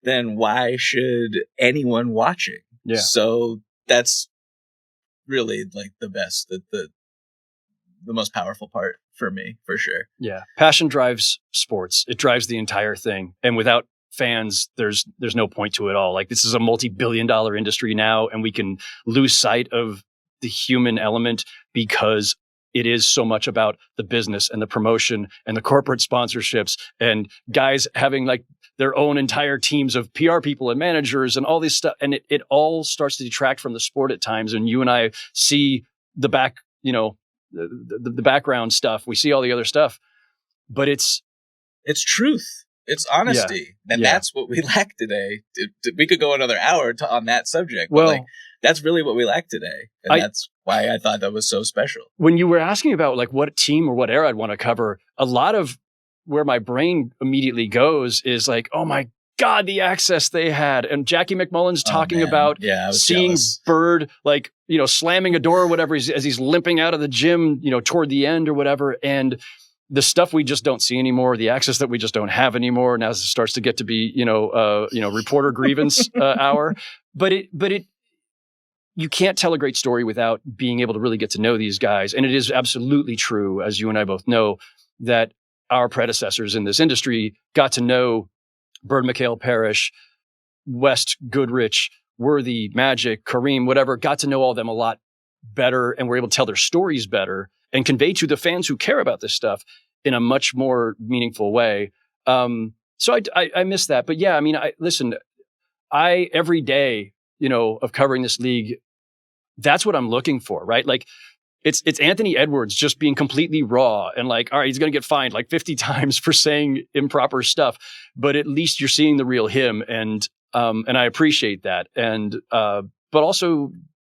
then why should anyone watching? Yeah. So that's really like the best, the most powerful part for me, for sure. Yeah. Passion drives sports. It drives the entire thing. And without fans, there's no point to it all. Like, this is a multi-billion-dollar industry now, and we can lose sight of the human element because it is so much about the business and the promotion and the corporate sponsorships and guys having like their own entire teams of PR people and managers and all this stuff. And it all starts to detract from the sport at times. And you and I see the back, the background stuff. We see all the other stuff, but it's truth. It's honesty. Yeah. And that's what we lack today. We could go another hour on that subject. Well, like, that's really what we lack today. And that's why I thought that was so special. When you were asking about like what team or what era I'd want to cover, a lot of where my brain immediately goes is like, oh my God, the access they had. And Jackie McMullen's talking about seeing jealous. Bird, like, slamming a door or whatever as he's limping out of the gym, toward the end or whatever. And the stuff we just don't see anymore, the access that we just don't have anymore. Now it starts to get to be, reporter grievance hour. But you can't tell a great story without being able to really get to know these guys. And it is absolutely true, as you and I both know, that our predecessors in this industry got to know Bird, McHale, Parrish, West, Goodrich, Worthy, Magic, Kareem, whatever, got to know all of them a lot better and were able to tell their stories better and convey to the fans who care about this stuff in a much more meaningful way. So I miss that. But yeah, I mean, every day, of covering this league, that's what I'm looking for, right? Like, it's Anthony Edwards just being completely raw and like, all right, he's going to get fined like 50 times for saying improper stuff, but at least you're seeing the real him. And I appreciate that. And, but also,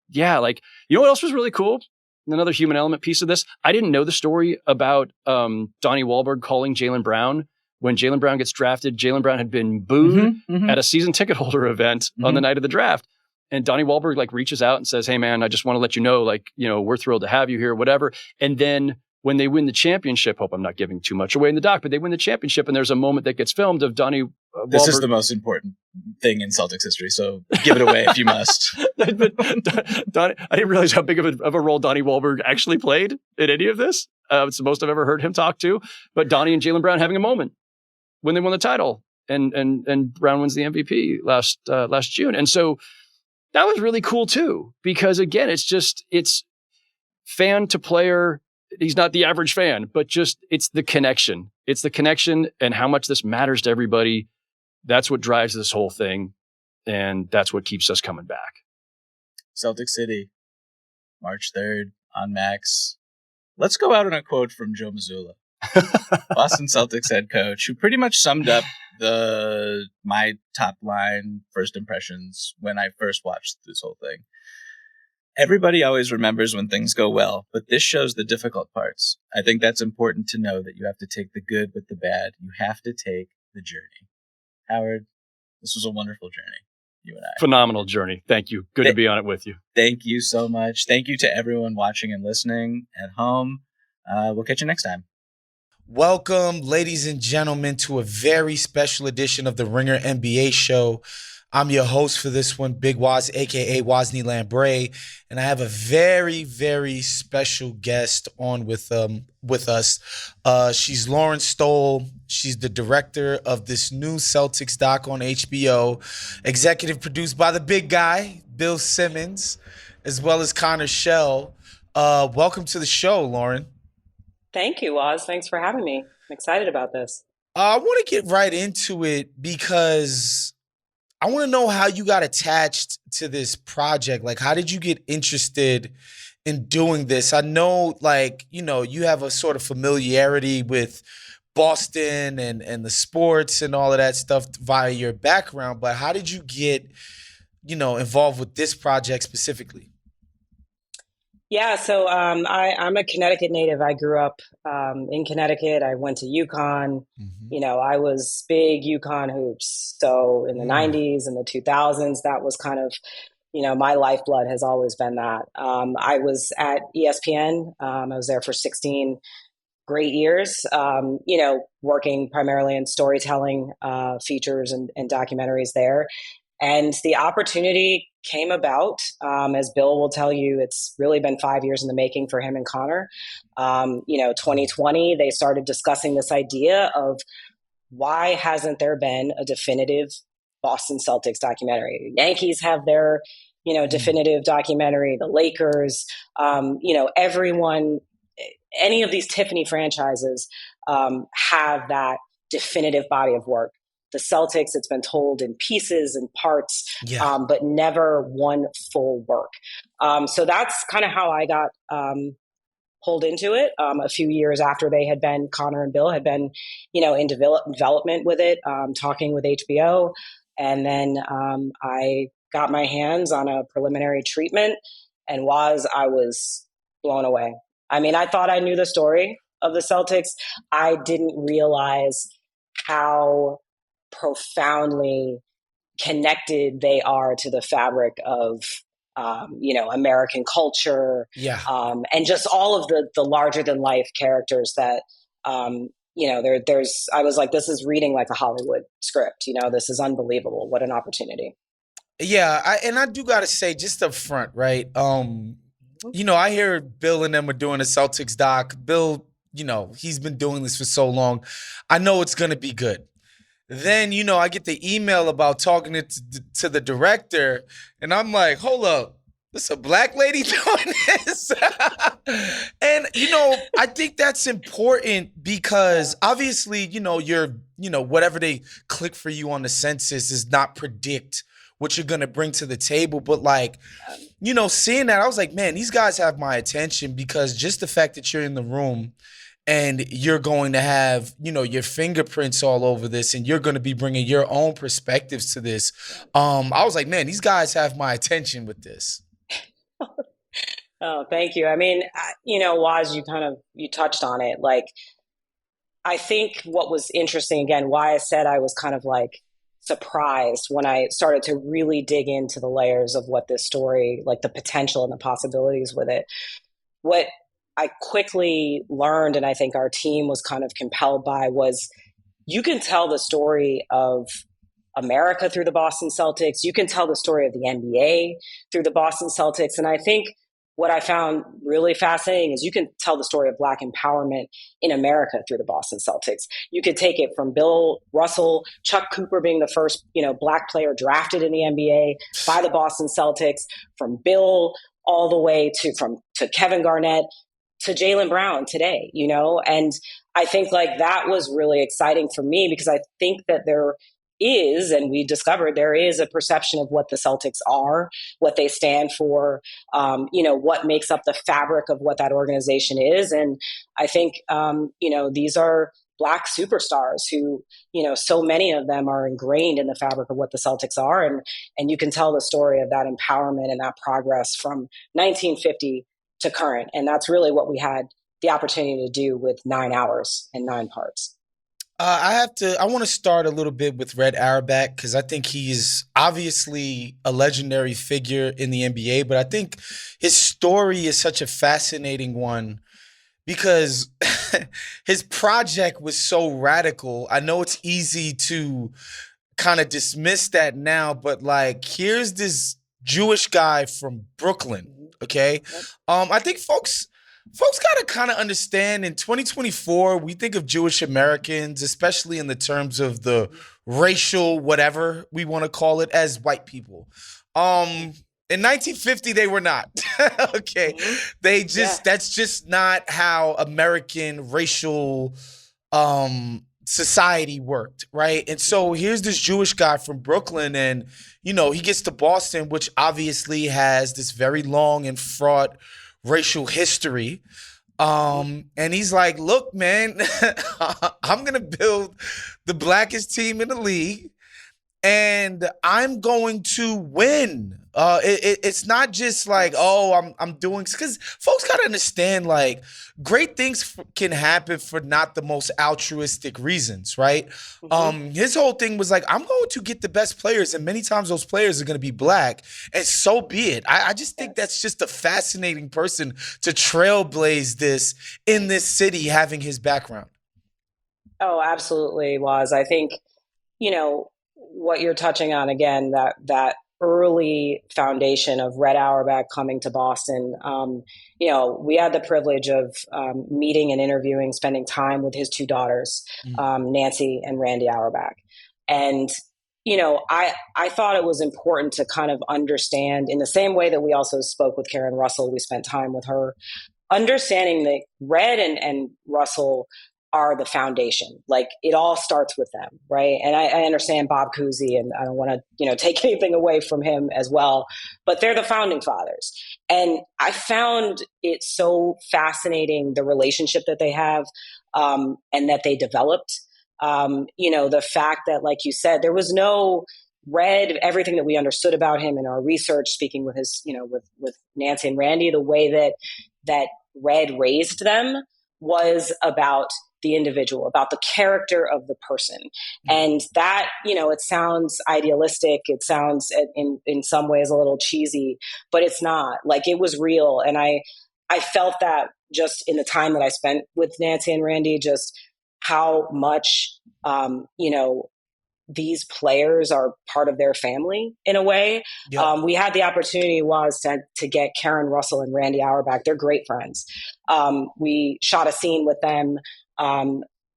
yeah, like, what else was really cool? Another human element piece of this. I didn't know the story about Donnie Wahlberg calling Jaylen Brown. When Jaylen Brown gets drafted, Jaylen Brown had been booed at a season ticket holder event on the night of the draft. And Donnie Wahlberg like reaches out and says, hey man, I just want to let you know, like, we're thrilled to have you here, whatever. And then when they win the championship, hope I'm not giving too much away in the doc, but they win the championship and there's a moment that gets filmed of Donnie Wahlberg. This is the most important thing in Celtics history, so give it away if you must. But Donnie, I didn't realize how big of a role Donnie Wahlberg actually played in any of this. It's the most I've ever heard him talk to. But Donnie and Jaylen Brown having a moment when they won the title, and Brown wins the MVP last June. And so that was really cool too, because again, it's fan to player. He's not the average fan, but it's the connection. It's the connection and how much this matters to everybody. That's what drives this whole thing. And that's what keeps us coming back. Celtic City, March 3rd on Max. Let's go out on a quote from Joe Mazzulla, Boston Celtics head coach, who pretty much summed up my top line first impressions when I first watched this whole thing. Everybody always remembers when things go well, but this shows the difficult parts. I think that's important to know, that you have to take the good with the bad. You have to take the journey. Howard, this was a wonderful journey, you and I. Phenomenal journey. Thank you. Good to be on it with you. Thank you so much. Thank you to everyone watching and listening at home. We'll catch you next time. Welcome, ladies and gentlemen, to a very special edition of the Ringer NBA show. I'm your host for this one, Big Woz, a.k.a. Wosny Lambre, and I have a very, very special guest on with us. She's Lauren Stowell. She's the director of this new Celtics doc on HBO, executive produced by the big guy, Bill Simmons, as well as Connor Shell. Welcome to the show, Lauren. Thank you, Woz. Thanks for having me. I'm excited about this. I want to get right into it because I want to know how you got attached to this project. Like, how did you get interested in doing this? I know, like, you have a sort of familiarity with Boston and the sports and all of that stuff via your background, but how did you get, involved with this project specifically? Yeah, so I'm a Connecticut native. I grew up in Connecticut. I went to UConn. Mm-hmm. I was big UConn hoops. So in the 90s and the 2000s, that was kind of my lifeblood has always been that. I was at ESPN. I was there for 16 great years, working primarily in storytelling features and documentaries there. And the opportunity came about, as Bill will tell you, it's really been 5 years in the making for him and Connor. 2020, they started discussing this idea of why hasn't there been a definitive Boston Celtics documentary? Yankees have their, definitive documentary, the Lakers, everyone, any of these Tiffany franchises have that definitive body of work. The Celtics, it's been told in pieces and parts, but never one full work. So that's kind of how I got pulled into it. A few years after Connor and Bill had been, in development with it, talking with HBO. And then I got my hands on a preliminary treatment, and I was blown away. I mean, I thought I knew the story of the Celtics. I didn't realize how profoundly connected they are to the fabric of, American culture. And just all of the larger than life characters that, I was like, this is reading like a Hollywood script. This is unbelievable. What an opportunity. Yeah. I do got to say just up front, right? I hear Bill and them are doing a Celtics doc. Bill, he's been doing this for so long. I know it's going to be good. Then, I get the email about talking to the director, and I'm like, hold up, this a black lady doing this? And, I think that's important because obviously, you're, whatever they click for you on the census does not predict what you're going to bring to the table. But seeing that, I was like, man, these guys have my attention because just the fact that you're in the room and you're going to have, your fingerprints all over this and you're going to be bringing your own perspectives to this. I was like, man, these guys have my attention with this. Oh, thank you. I mean, Waz, you touched on it. Like, I think what was interesting, again, why I said I was kind of like surprised when I started to really dig into the layers of what this story, like the potential and the possibilities with it. What I quickly learned, and I think our team was kind of compelled by, was you can tell the story of America through the Boston Celtics. You can tell the story of the NBA through the Boston Celtics. And I think what I found really fascinating is you can tell the story of Black empowerment in America through the Boston Celtics. You could take it from Bill Russell, Chuck Cooper being the first, Black player drafted in the NBA by the Boston Celtics, from Bill all the way to Kevin Garnett to Jaylen Brown today, and I think like that was really exciting for me because I think that there is, and we discovered there is a perception of what the Celtics are, what they stand for, what makes up the fabric of what that organization is. And I think, these are Black superstars who, so many of them are ingrained in the fabric of what the Celtics are. And you can tell the story of that empowerment and that progress from 1950 to current. And that's really what we had the opportunity to do with 9 hours and 9 parts. I want to start a little bit with Red Auerbach because I think he's obviously a legendary figure in the NBA, but I think his story is such a fascinating one because his project was so radical. I know it's easy to kind of dismiss that now, but like, here's this Jewish guy from Brooklyn, okay? I think folks got to kind of understand in 2024, we think of Jewish Americans, especially in the terms of the racial whatever we want to call it, as white people. In 1950, they were not. Okay. They just, that's just not how American racial society worked, right? And so here's this Jewish guy from Brooklyn and, he gets to Boston, which obviously has this very long and fraught racial history. And he's like, look, man, I'm going to build the blackest team in the league and I'm going to win It's not just like, oh, I'm doing, because folks gotta understand, like, great things can happen for not the most altruistic reasons, right? His whole thing was like, I'm going to get the best players, and many times those players are going to be black, and so be it. I just think that's just a fascinating person to trailblaze this in this city, having his background. Oh, absolutely was. I think, what you're touching on again, that early foundation of Red Auerbach coming to Boston. We had the privilege of meeting and interviewing, spending time with his two daughters, Nancy and Randy Auerbach. And, I thought it was important to kind of understand, in the same way that we also spoke with Karen Russell, we spent time with her, understanding that Red and Russell are the foundation. Like, it all starts with them, right? And I understand Bob Cousy, and I don't want to, take anything away from him as well, but they're the founding fathers. And I found it so fascinating, the relationship that they have, and that they developed. The fact that, like you said, there was no Red, everything that we understood about him in our research, speaking with his, with Nancy and Randy, the way that Red raised them was about the individual, about the character of the person. And that, it sounds idealistic. It sounds in some ways a little cheesy, but it's not. Like, it was real. And I felt that just in the time that I spent with Nancy and Randy, just how much, these players are part of their family in a way. Yep. We had the opportunity to get Karen Russell and Randy Auerbach. They're great friends. We shot a scene with them.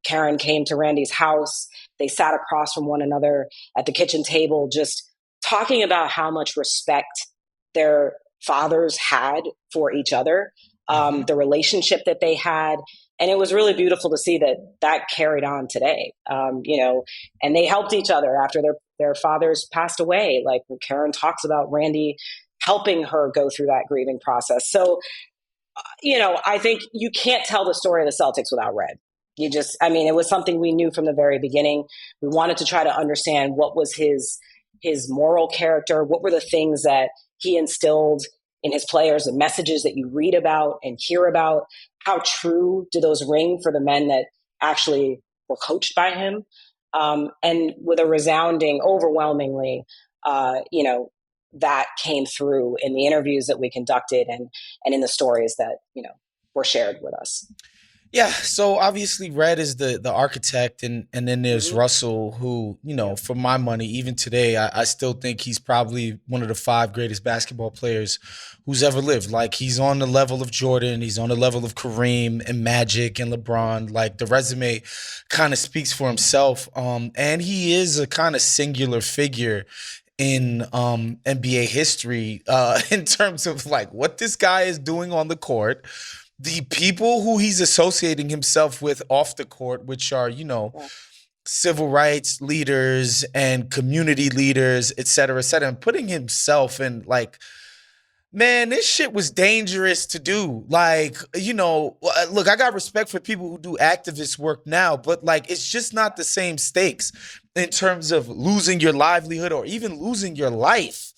Karen came to Randy's house. They sat across from one another at the kitchen table, just talking about how much respect their fathers had for each other, the relationship that they had. And it was really beautiful to see that carried on today, and they helped each other after their fathers passed away. Like, Karen talks about Randy helping her go through that grieving process. So, I think you can't tell the story of the Celtics without Red. It was something we knew from the very beginning. We wanted to try to understand what was his moral character, what were the things that he instilled in his players, the messages that you read about and hear about. How true do those ring for the men that actually were coached by him? And with a resounding, overwhelmingly, that came through in the interviews that we conducted and in the stories that, were shared with us. Yeah, so obviously Red is the architect, and then there's Russell, who, for my money, even today, I still think he's probably one of the 5 greatest basketball players who's ever lived. Like, he's on the level of Jordan, he's on the level of Kareem and Magic and LeBron. Like, the resume kind of speaks for himself, and he is a kind of singular figure in NBA history in terms of, like, what this guy is doing on the court, the people who he's associating himself with off the court, which are, civil rights leaders and community leaders, et cetera, and putting himself in, like, man, this shit was dangerous to do. Like, look, I got respect for people who do activist work now, but, like, it's just not the same stakes in terms of losing your livelihood or even losing your life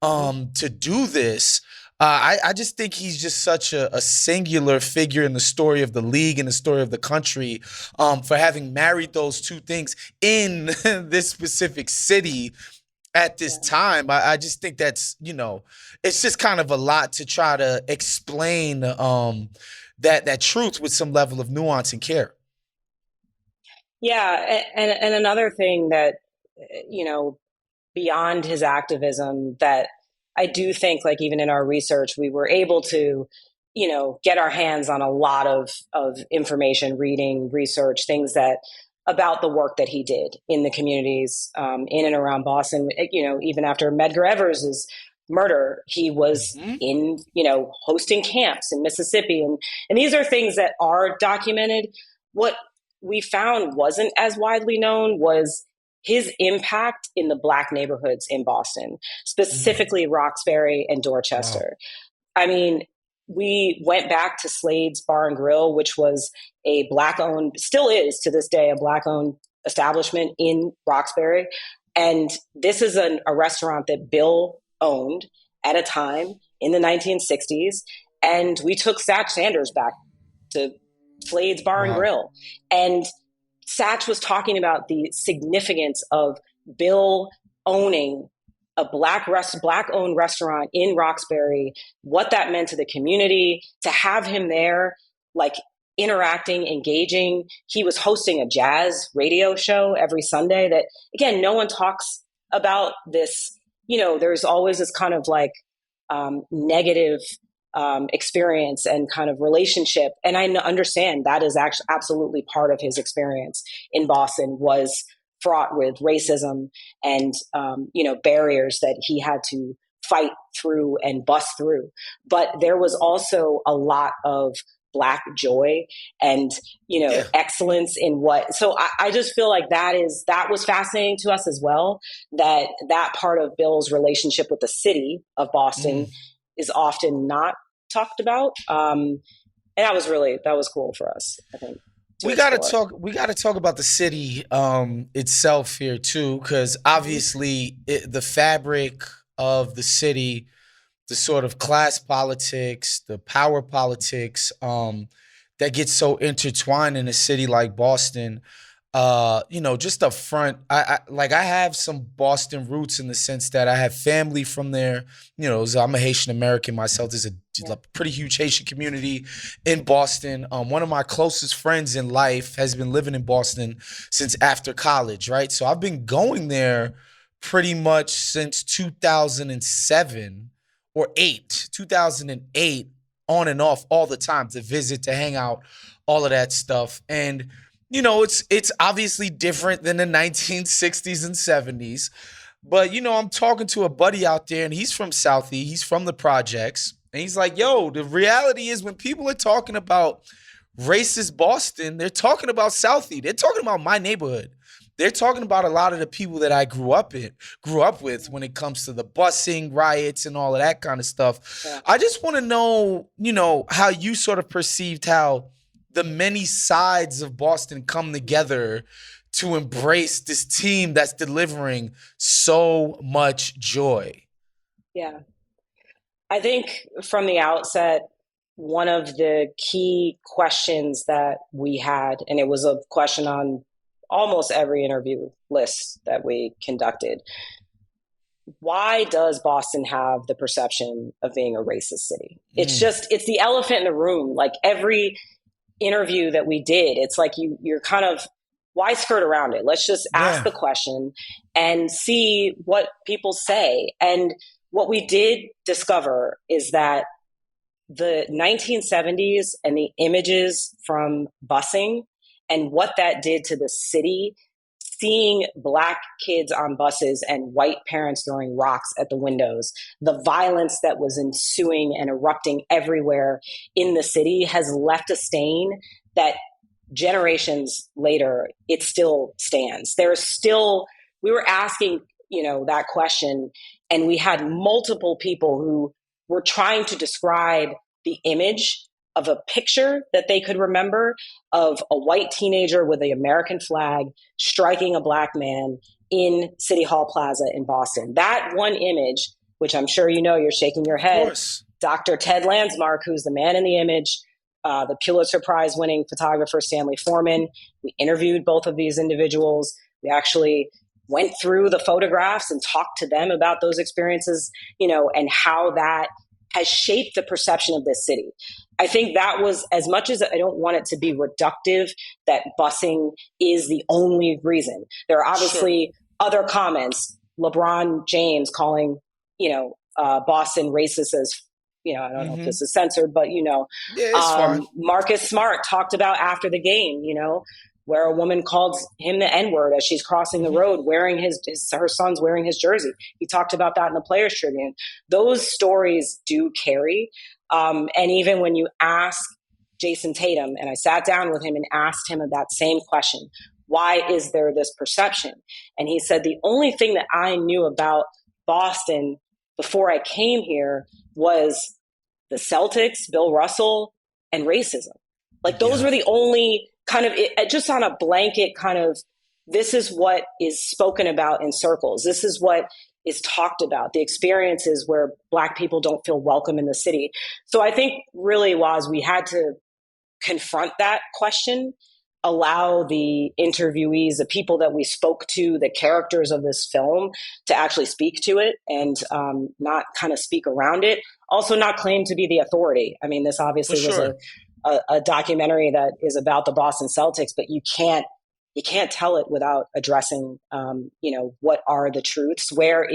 to do this. I just think he's just such a singular figure in the story of the league and the story of the country, for having married those two things in this specific city at this time. I just think that's, it's just kind of a lot to try to explain that truth with some level of nuance and care. Yeah, and another thing that, beyond his activism, that I do think, like, even in our research, we were able to, get our hands on a lot of information, reading, research, things that about the work that he did in the communities in and around Boston. Even after Medgar Evers' murder, he was in, hosting camps in Mississippi. And these are things that are documented. What we found wasn't as widely known was his impact in the Black neighborhoods in Boston, specifically Roxbury and Dorchester. Wow. I mean, we went back to Slade's Bar and Grill, which was a Black-owned, still is to this day, a Black-owned establishment in Roxbury. And this is a restaurant that Bill owned at a time in the 1960s. And we took Satch Sanders back to Slade's Bar and Grill. And Satch was talking about the significance of Bill owning a black-owned restaurant in Roxbury, what that meant to the community, to have him there, like interacting, engaging. He was hosting a jazz radio show every Sunday that, again, no one talks about this. You know, there's always this kind of like negative experience and kind of relationship. And I understand that is actually absolutely part of his experience in Boston was fraught with racism and, barriers that he had to fight through and bust through. But there was also a lot of Black joy and, excellence in what. So I just feel like that was fascinating to us as well, that part of Bill's relationship with the city of Boston is often not talked about. And that was cool for us, I think. We got to talk about the city itself here too, because obviously the fabric of the city, the sort of class politics, the power politics that gets so intertwined in a city like Boston. Just up front, I have some Boston roots in the sense that I have family from there. I'm a Haitian American myself. There's a pretty huge Haitian community in Boston. One of my closest friends in life has been living in Boston since after college, right? So I've been going there pretty much since 2007 or 2008, on and off all the time to visit, to hang out, all of that stuff. And it's obviously different than the 1960s and 70s. But, I'm talking to a buddy out there, and he's from Southie. He's from the projects. And he's like, yo, the reality is when people are talking about racist Boston, they're talking about Southie. They're talking about my neighborhood. They're talking about a lot of the people that I grew up with when it comes to the busing, riots, and all of that kind of stuff. Yeah. I just want to know, how you sort of perceived how the many sides of Boston come together to embrace this team that's delivering so much joy. Yeah. I think from the outset, one of the key questions that we had, and it was a question on almost every interview list that we conducted, why does Boston have the perception of being a racist city? It's the elephant in the room. Like every interview that we did, it's like you're kind of, why skirt around it? Let's just ask the question and see what people say. And what we did discover is that the 1970s and the images from busing and what that did to the city, seeing Black kids on buses and white parents throwing rocks at the windows, the violence that was ensuing and erupting everywhere in the city has left a stain that generations later, it still stands. We were asking, that question, and we had multiple people who were trying to describe the image of a picture that they could remember of a white teenager with the American flag striking a Black man in City Hall Plaza in Boston. That one image, which I'm sure you're shaking your head, Dr. Ted Landsmark, who's the man in the image, the Pulitzer Prize winning photographer Stanley Foreman. We interviewed both of these individuals. We actually went through the photographs and talked to them about those experiences, and how that has shaped the perception of this city. I think that was, as much as I don't want it to be reductive, that busing is the only reason. There are obviously other comments. LeBron James calling, Boston racist as, I don't know if this is censored, but, it's fine. Marcus Smart talked about after the game, where a woman called him the N-word as she's crossing the road wearing her son's wearing his jersey. He talked about that in the Players Tribune. Those stories do carry. And even when you ask Jason Tatum, and I sat down with him and asked him that same question, why is there this perception? And he said, the only thing that I knew about Boston before I came here was the Celtics, Bill Russell, and racism. Like those were the only kind of, just on a blanket kind of, this is what is spoken about in circles. This is what is talked about, the experiences where Black people don't feel welcome in the city. So I think really we had to confront that question, allow the interviewees, the people that we spoke to, the characters of this film to actually speak to it and not kind of speak around it. Also not claim to be the authority. I mean, this obviously was a documentary that is about the Boston Celtics, but you can't tell it without addressing, what are the truths? Where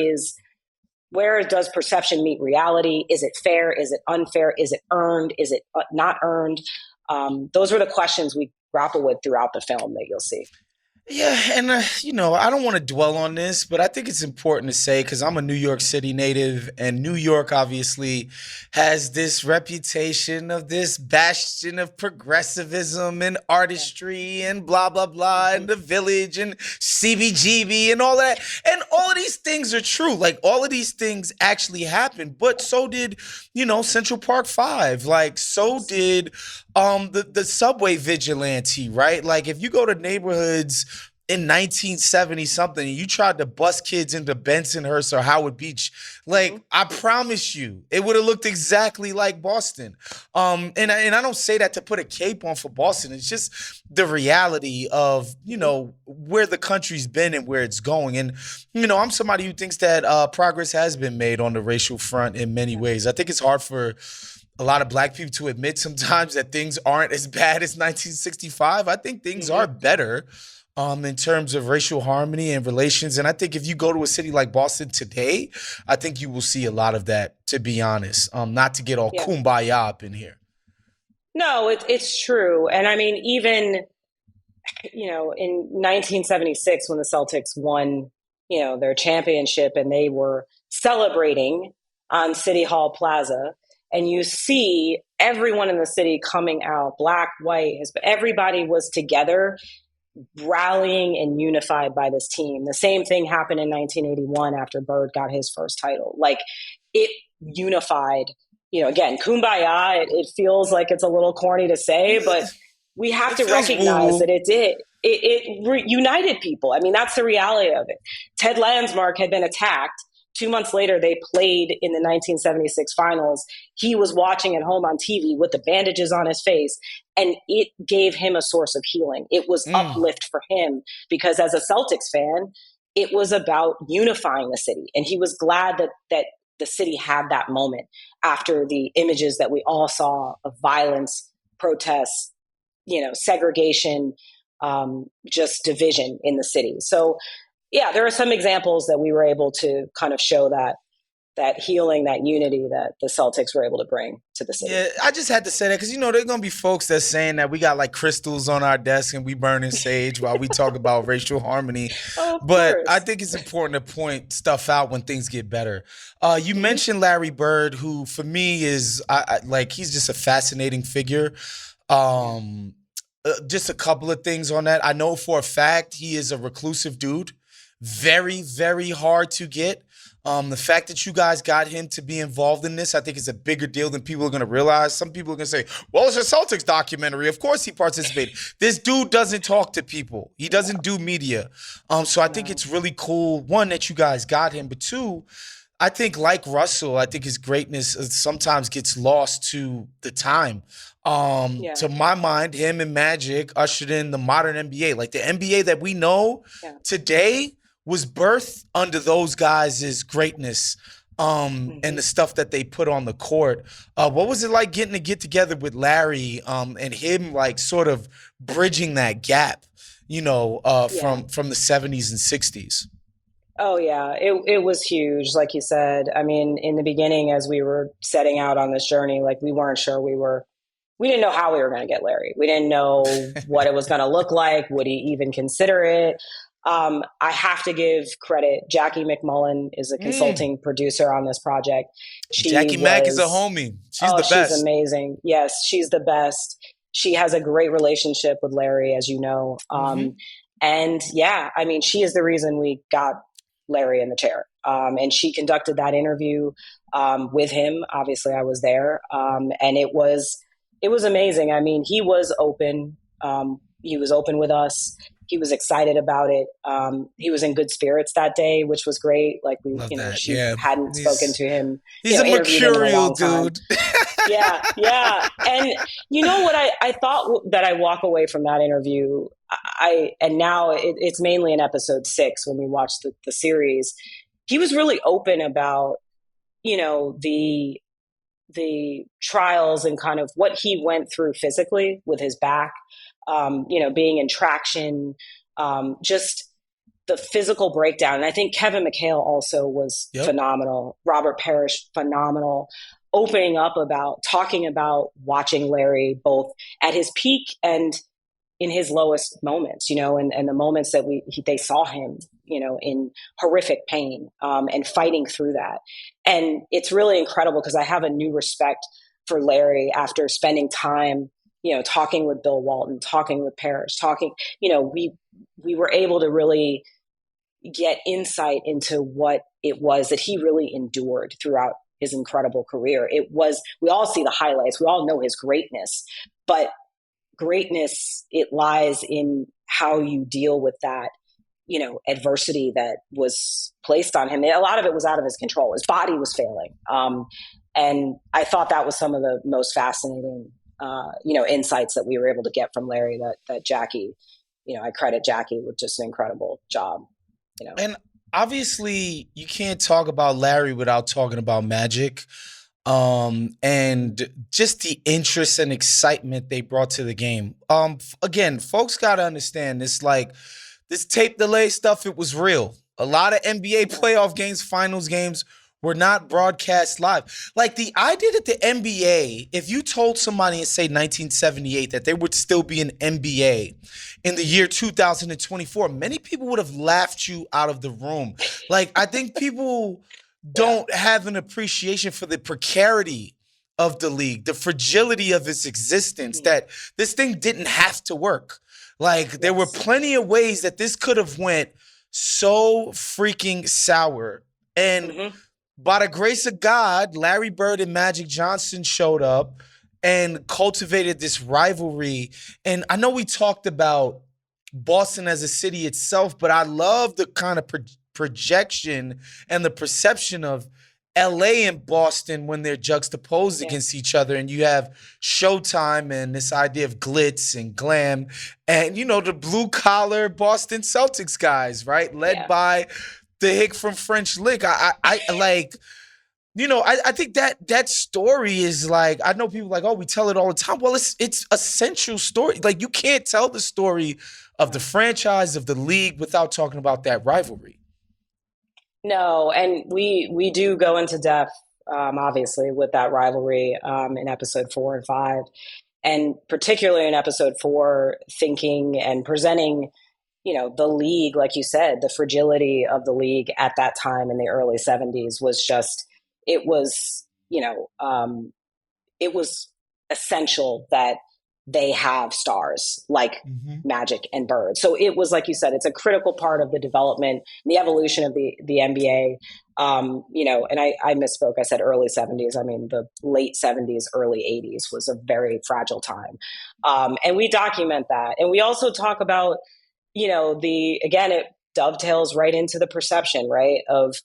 does perception meet reality? Is it fair? Is it unfair? Is it earned? Is it not earned? Those are the questions we grapple with throughout the film that you'll see. Yeah, and I don't want to dwell on this, but I think it's important to say, because I'm a New York City native, and New York obviously has this reputation of this bastion of progressivism and artistry and blah, blah, blah, and the Village and CBGB and all that. And all of these things are true. Like, all of these things actually happened, but so did, Central Park 5. Like, so did the subway vigilante, right? Like, if you go to neighborhoods in 1970 something, you tried to bust kids into Bensonhurst or Howard Beach, like, I promise you, it would have looked exactly like Boston. And I don't say that to put a cape on for Boston. It's just the reality of, where the country's been and where it's going. And, I'm somebody who thinks that progress has been made on the racial front in many ways. I think it's hard for a lot of Black people to admit sometimes that things aren't as bad as 1965. I think things are better in terms of racial harmony and relations. And I think if you go to a city like Boston today, I think you will see a lot of that, to be honest, not to get all kumbaya up in here. No, it's true. And I mean, even, in 1976, when the Celtics won, their championship and they were celebrating on City Hall Plaza, and you see everyone in the city coming out, Black, white, everybody was together, rallying and unified by this team. The same thing happened in 1981 after Bird got his first title. Like, it unified, again, kumbaya, it feels like it's a little corny to say, but we have to recognize that it did. It united people. I mean, that's the reality of it. Ted Landsmark had been attacked. 2 months later, they played in the 1976 finals. He was watching at home on TV with the bandages on his face, and it gave him a source of healing. It was uplift for him because as a Celtics fan, it was about unifying the city. And he was glad that the city had that moment after the images that we all saw of violence, protests, segregation, just division in the city. So, yeah, there are some examples that we were able to kind of show that healing, that unity that the Celtics were able to bring to the city. Yeah, I just had to say that because, there are going to be folks that's saying that we got like crystals on our desk and we burning sage while we talk about racial harmony. But I think it's important to point stuff out when things get better. You mentioned Larry Bird, who for me is he's just a fascinating figure. Just a couple of things on that. I know for a fact he is a reclusive dude. Very, very hard to get. The fact that you guys got him to be involved in this, I think is a bigger deal than people are going to realize. Some people are going to say, well, it's a Celtics documentary. Of course he participated. This dude doesn't talk to people. He doesn't do media. So I think it's really cool, one, that you guys got him. But two, I think like Russell, I think his greatness sometimes gets lost to the time. To my mind, him and Magic ushered in the modern NBA. Like the NBA that we know today was birthed under those guys' greatness and the stuff that they put on the court. What was it like getting to get together with Larry and him like sort of bridging that gap, from the 70s and 60s? Oh, yeah, it was huge. Like you said, I mean, in the beginning, as we were setting out on this journey, like we weren't sure we didn't know how we were going to get Larry. We didn't know what it was going to look like. Would he even consider it? I have to give credit. Jackie McMullen is a consulting producer on this project. Mack is a homie. She's the best. She's amazing. Yes, she's the best. She has a great relationship with Larry, as you know. And yeah, I mean, she is the reason we got Larry in the chair. And she conducted that interview with him. Obviously, I was there. And it was amazing. I mean, he was open. he was open with us. He was excited about it. He was in good spirits that day, which was great. Like Love that. she Yeah. hadn't spoken to him. He's a interviewed him in a mercurial long time. dude. Yeah. And you know what I thought that I walk away from that interview, and now it's mainly in episode 6 when we watch the series. He was really open about, the trials and kind of what he went through physically with his back, being in traction, just the physical breakdown. And I think Kevin McHale also was phenomenal. Robert Parrish, phenomenal. Opening up about, talking about watching Larry both at his peak and in his lowest moments, and the moments that they saw him, in horrific pain, and fighting through that. And it's really incredible because I have a new respect for Larry after spending time, talking with Bill Walton, talking with Parrish, we were able to really get insight into what it was that he really endured throughout his incredible career. We all see the highlights. We all know his greatness, but greatness, it lies in how you deal with that, adversity that was placed on him. A lot of it was out of his control. His body was failing. And I thought that was some of the most fascinating, insights that we were able to get from Larry that Jackie, I credit Jackie with just an incredible job, And obviously you can't talk about Larry without talking about Magic. And just the interest and excitement they brought to the game. Again, folks got to understand this, this tape delay stuff, it was real. A lot of NBA playoff games, finals games were not broadcast live. Like the idea that the NBA, if you told somebody in, say, 1978 that there would still be an NBA in the year 2024, many people would have laughed you out of the room. Like, I think people don't have an appreciation for the precarity of the league, the fragility of its existence, that this thing didn't have to work. Like, there were plenty of ways that this could have went so freaking sour. And by the grace of God, Larry Bird and Magic Johnson showed up and cultivated this rivalry. And I know we talked about Boston as a city itself, but I love the kind of projection and the perception of LA and Boston when they're juxtaposed against each other, and you have Showtime and this idea of glitz and glam and, the blue collar Boston Celtics guys, right? Led by the hick from French Lick. I think that story is like, I know people like, oh, we tell it all the time. Well, it's a central story. Like, you can't tell the story of the franchise, of the league, without talking about that rivalry. No, and we do go into depth, obviously, with that rivalry in episode 4 and 5, and particularly in episode 4, thinking and presenting, the league, like you said, the fragility of the league at that time in the early 70s was just, it was essential that they have stars like Magic and Bird. So it was, like you said, it's a critical part of the development, the evolution of the NBA. And I misspoke. I said early 70s. I mean, the late 70s, early 80s was a very fragile time. And we document that. And we also talk about, it dovetails right into the perception, right, of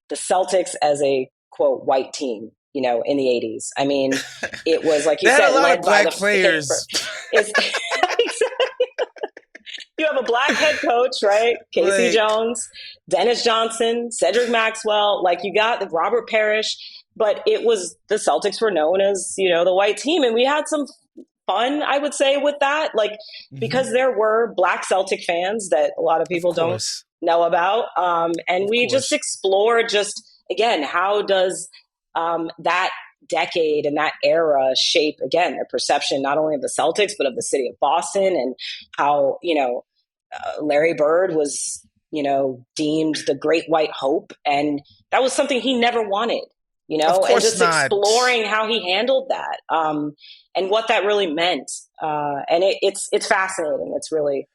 the Celtics as a, quote, white team. In the 80s. I mean, it was, like you said, led by the players. You have a black head coach, right? Casey Jones, Dennis Johnson, Cedric Maxwell. Like, you got Robert Parrish, but it was, the Celtics were known as, the white team. And we had some fun, I would say, with that, because there were black Celtic fans that a lot of people don't know about. And we just explored again, how does that decade and that era shape, again, the perception not only of the Celtics, but of the city of Boston, and how, Larry Bird was, deemed the great white hope. And that was something he never wanted, and just exploring how he handled that, and what that really meant. And it's fascinating. It's really,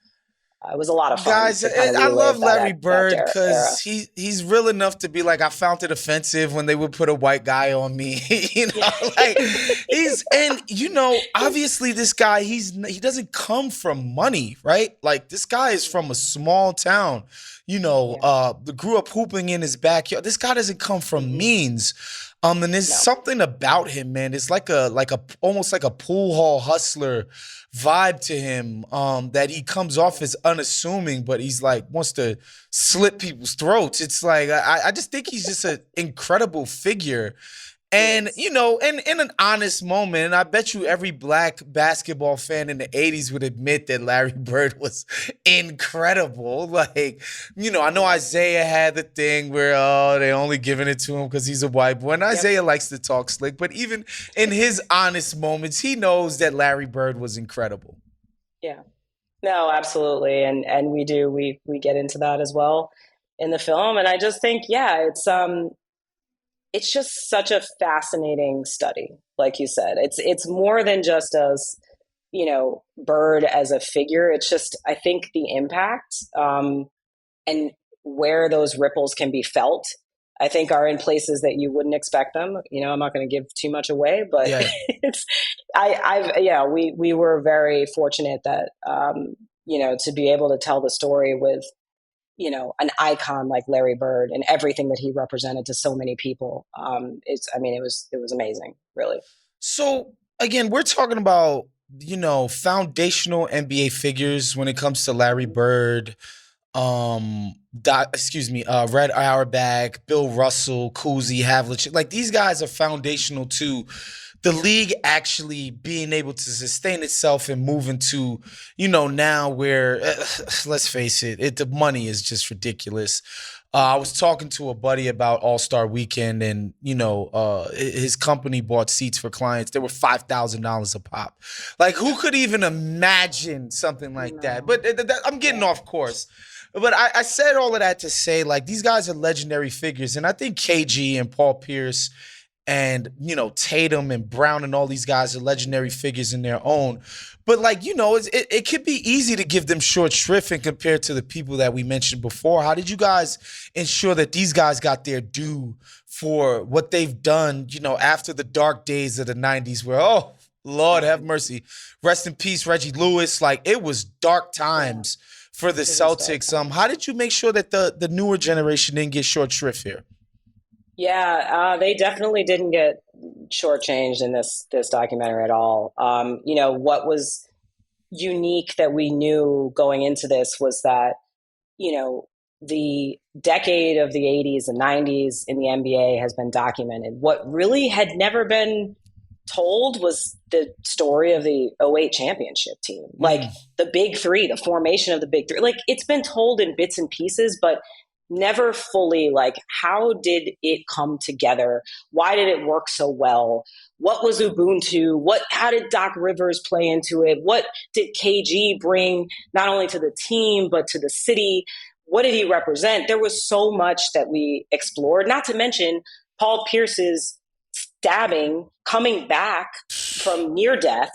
it was a lot of fun. Guys, to kind of I love relive Larry Bird era. because he's real enough to be like, I found it offensive when they would put a white guy on me. Like obviously this guy, he doesn't come from money, right? Like this guy is from a small town, grew up hooping in his backyard. This guy doesn't come from means. And there's something about him, man. It's like almost like a pool hall hustler vibe to him. That he comes off as unassuming, but he's like wants to slit people's throats. It's like I just think he's just an incredible figure. And, in an honest moment, and I bet you every black basketball fan in the 80s would admit that Larry Bird was incredible. Like, I know Isaiah had the thing where, they only giving it to him because he's a white boy. And Isaiah likes to talk slick. But even in his honest moments, he knows that Larry Bird was incredible. Yeah. No, absolutely. And we do. We get into that as well in the film. And I just think, it's just such a fascinating study, like you said. It's more than just as, Bird as a figure. It's just, I think the impact and where those ripples can be felt, I think are in places that you wouldn't expect them. I'm not going to give too much away, but we were very fortunate that, to be able to tell the story with, an icon like Larry Bird and everything that he represented to so many people. It was amazing, really. So again, we're talking about, foundational NBA figures when it comes to Larry Bird, Red Auerbach, Bill Russell, Cousy, Havlicek. Like these guys are foundational to the league actually being able to sustain itself and move into, now where, let's face it, the money is just ridiculous. I was talking to a buddy about All-Star Weekend and, his company bought seats for clients. They were $5,000 a pop. Like who could even imagine something like that? But I'm getting off course. But I said all of that to say, like, these guys are legendary figures. And I think KG and Paul Pierce and, Tatum and Brown and all these guys are legendary figures in their own. But, like, it could be easy to give them short shrift and compared to the people that we mentioned before. How did you guys ensure that these guys got their due for what they've done, after the dark days of the 90s where, oh, Lord have mercy. Rest in peace, Reggie Lewis. Like, it was dark times for the Celtics. How did you make sure that the newer generation didn't get short shrift here? Yeah, they definitely didn't get shortchanged in this documentary at all. What was unique that we knew going into this was that, the decade of the 80s and 90s in the NBA has been documented. What really had never been told was the story of the 08 championship team. Like the big three, the formation of the big three. Like it's been told in bits and pieces, but never fully, like, how did it come together? Why did it work so well? What was Ubuntu? How did Doc Rivers play into it? What did KG bring not only to the team, but to the city? What did he represent? There was so much that we explored, not to mention Paul Pierce's stabbing, coming back from near death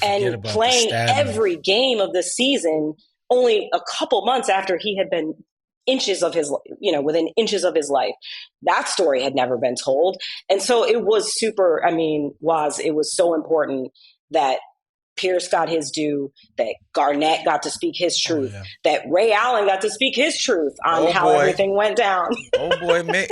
and playing every game of the season only a couple months after he had been within inches of his life. That story had never been told. And so it was it was so important that Pierce got his due, that Garnett got to speak his truth, that Ray Allen got to speak his truth on everything went down. Oh boy, man.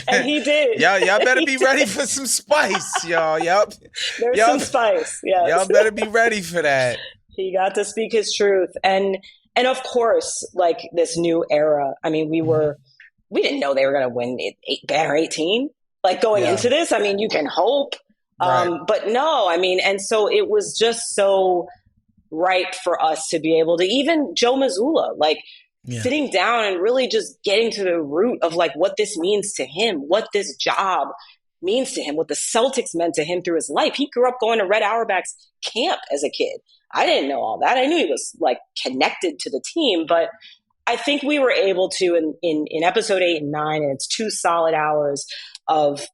And he did. Y'all better be ready for some spice, y'all. There's some spice, yes. Y'all better be ready for that. He got to speak his truth. And of course, like this new era, I mean, we didn't know they were going to win Banner 18. Like going into this, I mean, you can hope. Right. But no, I mean, and so it was just so right for us to be able to, even Joe Mazzulla, like sitting down and really just getting to the root of like what this means to him, what this job means to him, what the Celtics meant to him through his life. He grew up going to Red Auerbach's camp as a kid. I didn't know all that. I knew he was like connected to the team, but I think we were able to in episode 8 and 9, and it's 2 solid hours of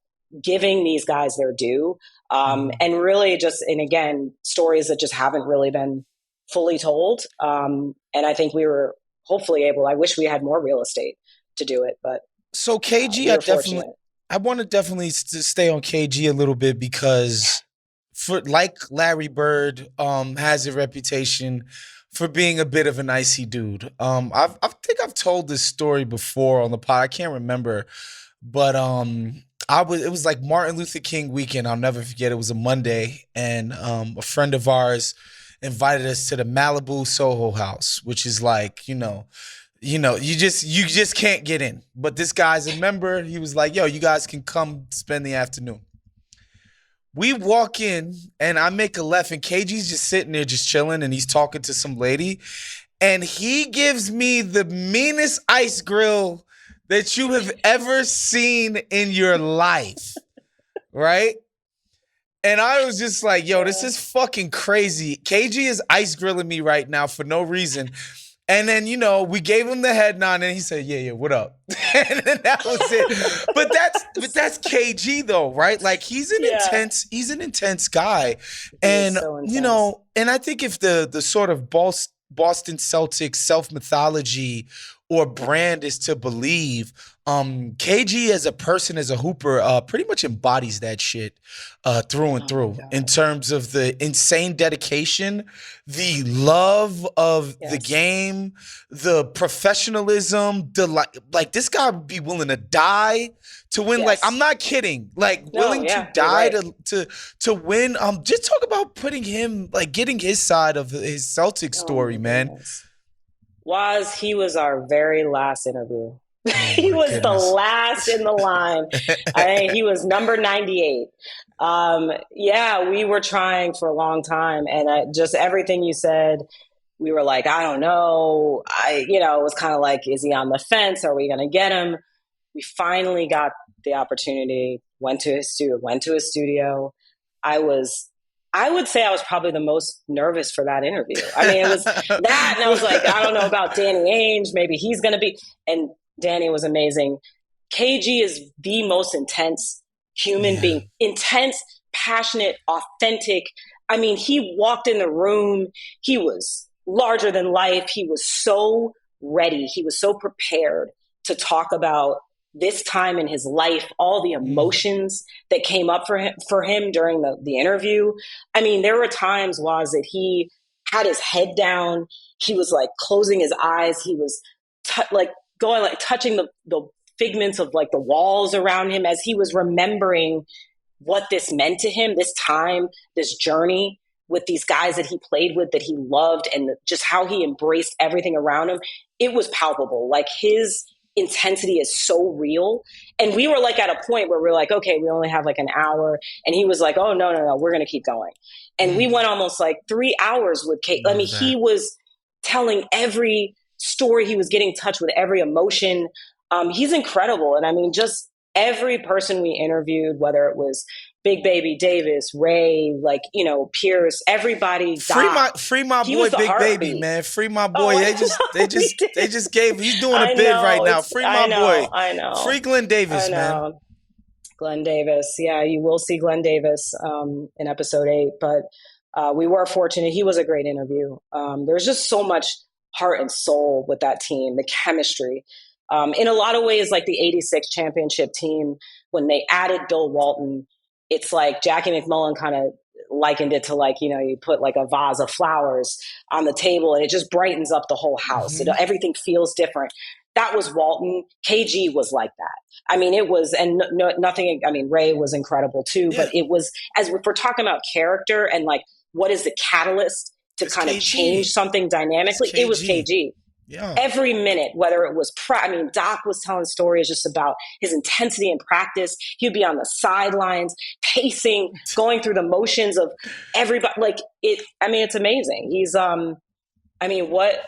giving these guys their due. And really and again, stories that just haven't really been fully told. And I think we were hopefully able, I wish we had more real estate to do it, but So KG, we were fortunate. I want to definitely stay on KG a little bit because for like Larry Bird has a reputation for being a bit of an icy dude. I think I've told this story before on the pod. I can't remember, but it was like Martin Luther King weekend. I'll never forget. It was a Monday, and a friend of ours invited us to the Malibu Soho House, which is like, you just can't get in. But this guy's a member. He was like, yo, you guys can come spend the afternoon. We walk in and I make a left and KG's just sitting there just chilling and he's talking to some lady. And he gives me the meanest ice grill that you have ever seen in your life. Right? And I was just like, yo, this is fucking crazy. KG is ice grilling me right now for no reason. And then, we gave him the head nod and he said, yeah, what up? And then that was it. But that's KG though, right? Like he's an intense guy. And, so intense. And I think if the sort of Boston Celtics self-mythology or brand is to believe, KG as a person, as a hooper, pretty much embodies that shit through and through in terms of the insane dedication, the love of the game, the professionalism, like this guy would be willing to die to win. Like, I'm not kidding. Like willing to die to win. Just talk about putting him, like getting his side of his Celtic story, man. Goodness. He was our very last interview. He was the last in the line. I think he was number 98. We were trying for a long time. And just everything you said, we were like, I don't know. It was kind of like, is he on the fence? Are we going to get him? We finally got the opportunity, went to his studio. I would say I was probably the most nervous for that interview. I mean, it was that, and I was like, I don't know about Danny Ainge. Maybe he's going to be. And Danny was amazing. KG is the most intense human being. Intense, passionate, authentic. I mean, he walked in the room. He was larger than life. He was so ready. He was so prepared to talk about this time in his life, all the emotions that came up for him during the interview. I mean, there were times, that he had his head down. He was like closing his eyes. He was touching the figments of like the walls around him as he was remembering what this meant to him, this time, this journey with these guys that he played with, that he loved, and just how he embraced everything around him. It was palpable. Like his intensity is so real. And we were like at a point where we're like, okay, we only have like an hour. And he was like, oh, no, we're going to keep going. And we went almost like 3 hours with Kate. I mean, he was telling every story. He was getting in touch with every emotion. He's incredible. And I mean, just every person we interviewed, whether it was Big Baby Davis, Ray, Pierce, everybody. Free my boy, Big Baby, man. Free my boy. They just gave. He's doing a bid right now. Free my boy. I know. Free Glenn Davis, man. Glenn Davis. Yeah, you will see Glenn Davis in episode 8. But we were fortunate. He was a great interview. There's just so much heart and soul with that team, the chemistry. In a lot of ways, like the 86 championship team, when they added Bill Walton, it's like Jackie McMullen kind of likened it to like, you put like a vase of flowers on the table and it just brightens up the whole house. Everything feels different. That was Walton. KG was like that. I mean, it was, and nothing, I mean, Ray was incredible too, but it was, as if we're talking about character and like, what is the catalyst to kind of change something dynamically? It was KG. Yeah. Every minute, whether it was, Doc was telling stories just about his intensity in practice. He'd be on the sidelines, pacing, going through the motions of everybody. Like it's amazing. He's, what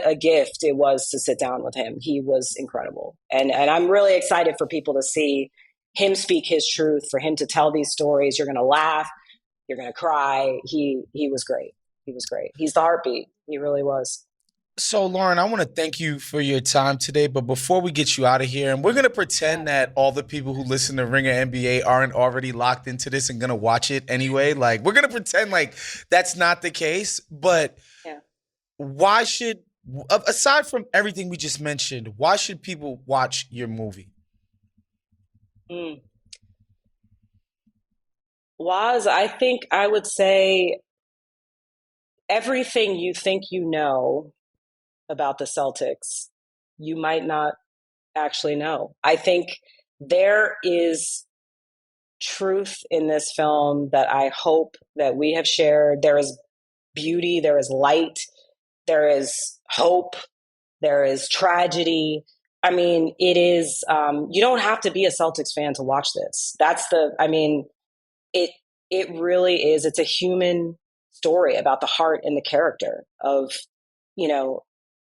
a gift it was to sit down with him. He was incredible. And I'm really excited for people to see him speak his truth, for him to tell these stories. You're going to laugh. You're going to cry. He was great. He was great. He's the heartbeat. He really was. So, Lauren, I want to thank you for your time today. But before we get you out of here, and we're going to pretend that all the people who listen to Ringer NBA aren't already locked into this and going to watch it anyway. Like, we're going to pretend like that's not the case. But Yeah. why should, aside from everything we just mentioned, why should people watch your movie? Waz, I think I would say everything you think you know about the Celtics, you might not actually know. I think there is truth in this film that I hope that we have shared. There is beauty, there is light, there is hope, there is tragedy. I mean, it is, you don't have to be a Celtics fan to watch this. It, it really is. It's a human story about the heart and the character of, you know,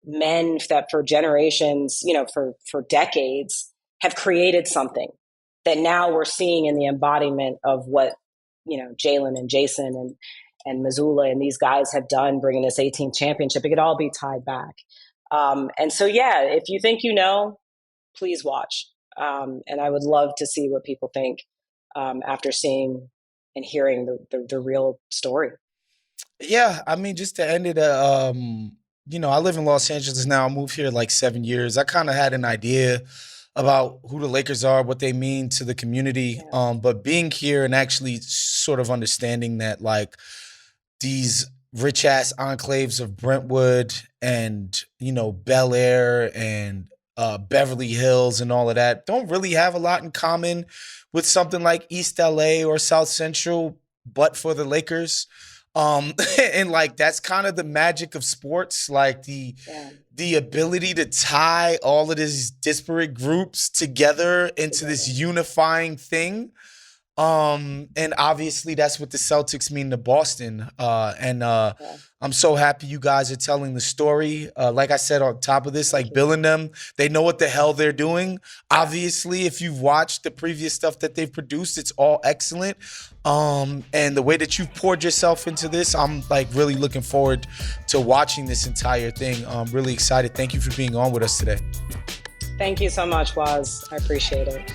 men that for generations, for decades have created something that now we're seeing in the embodiment of what, Jalen and Jason and Missoula and these guys have done, bringing this 18th championship. It could all be tied back. And so, yeah, if you think please watch. And I would love to see what people think after seeing and hearing the real story. Yeah, I mean, just to end it, I live in Los Angeles now. I moved here like 7 years. I kind of had an idea about who the Lakers are, what they mean to the community. Yeah. But being here and actually sort of understanding that like these rich ass enclaves of Brentwood and, Bel Air and Beverly Hills and all of that don't really have a lot in common with something like East LA or South Central, but for the Lakers. And like that's kind of the magic of sports, like the ability to tie all of these disparate groups together into this unifying thing. And obviously that's what the Celtics mean to Boston. I'm so happy you guys are telling the story. Like I said, on top of this, like Bill and them, they know what the hell they're doing. Obviously, if you've watched the previous stuff that they've produced, it's all excellent. And the way that you've poured yourself into this, I'm like really looking forward to watching this entire thing. I'm really excited. Thank you for being on with us today. Thank you so much, Waz. I appreciate it.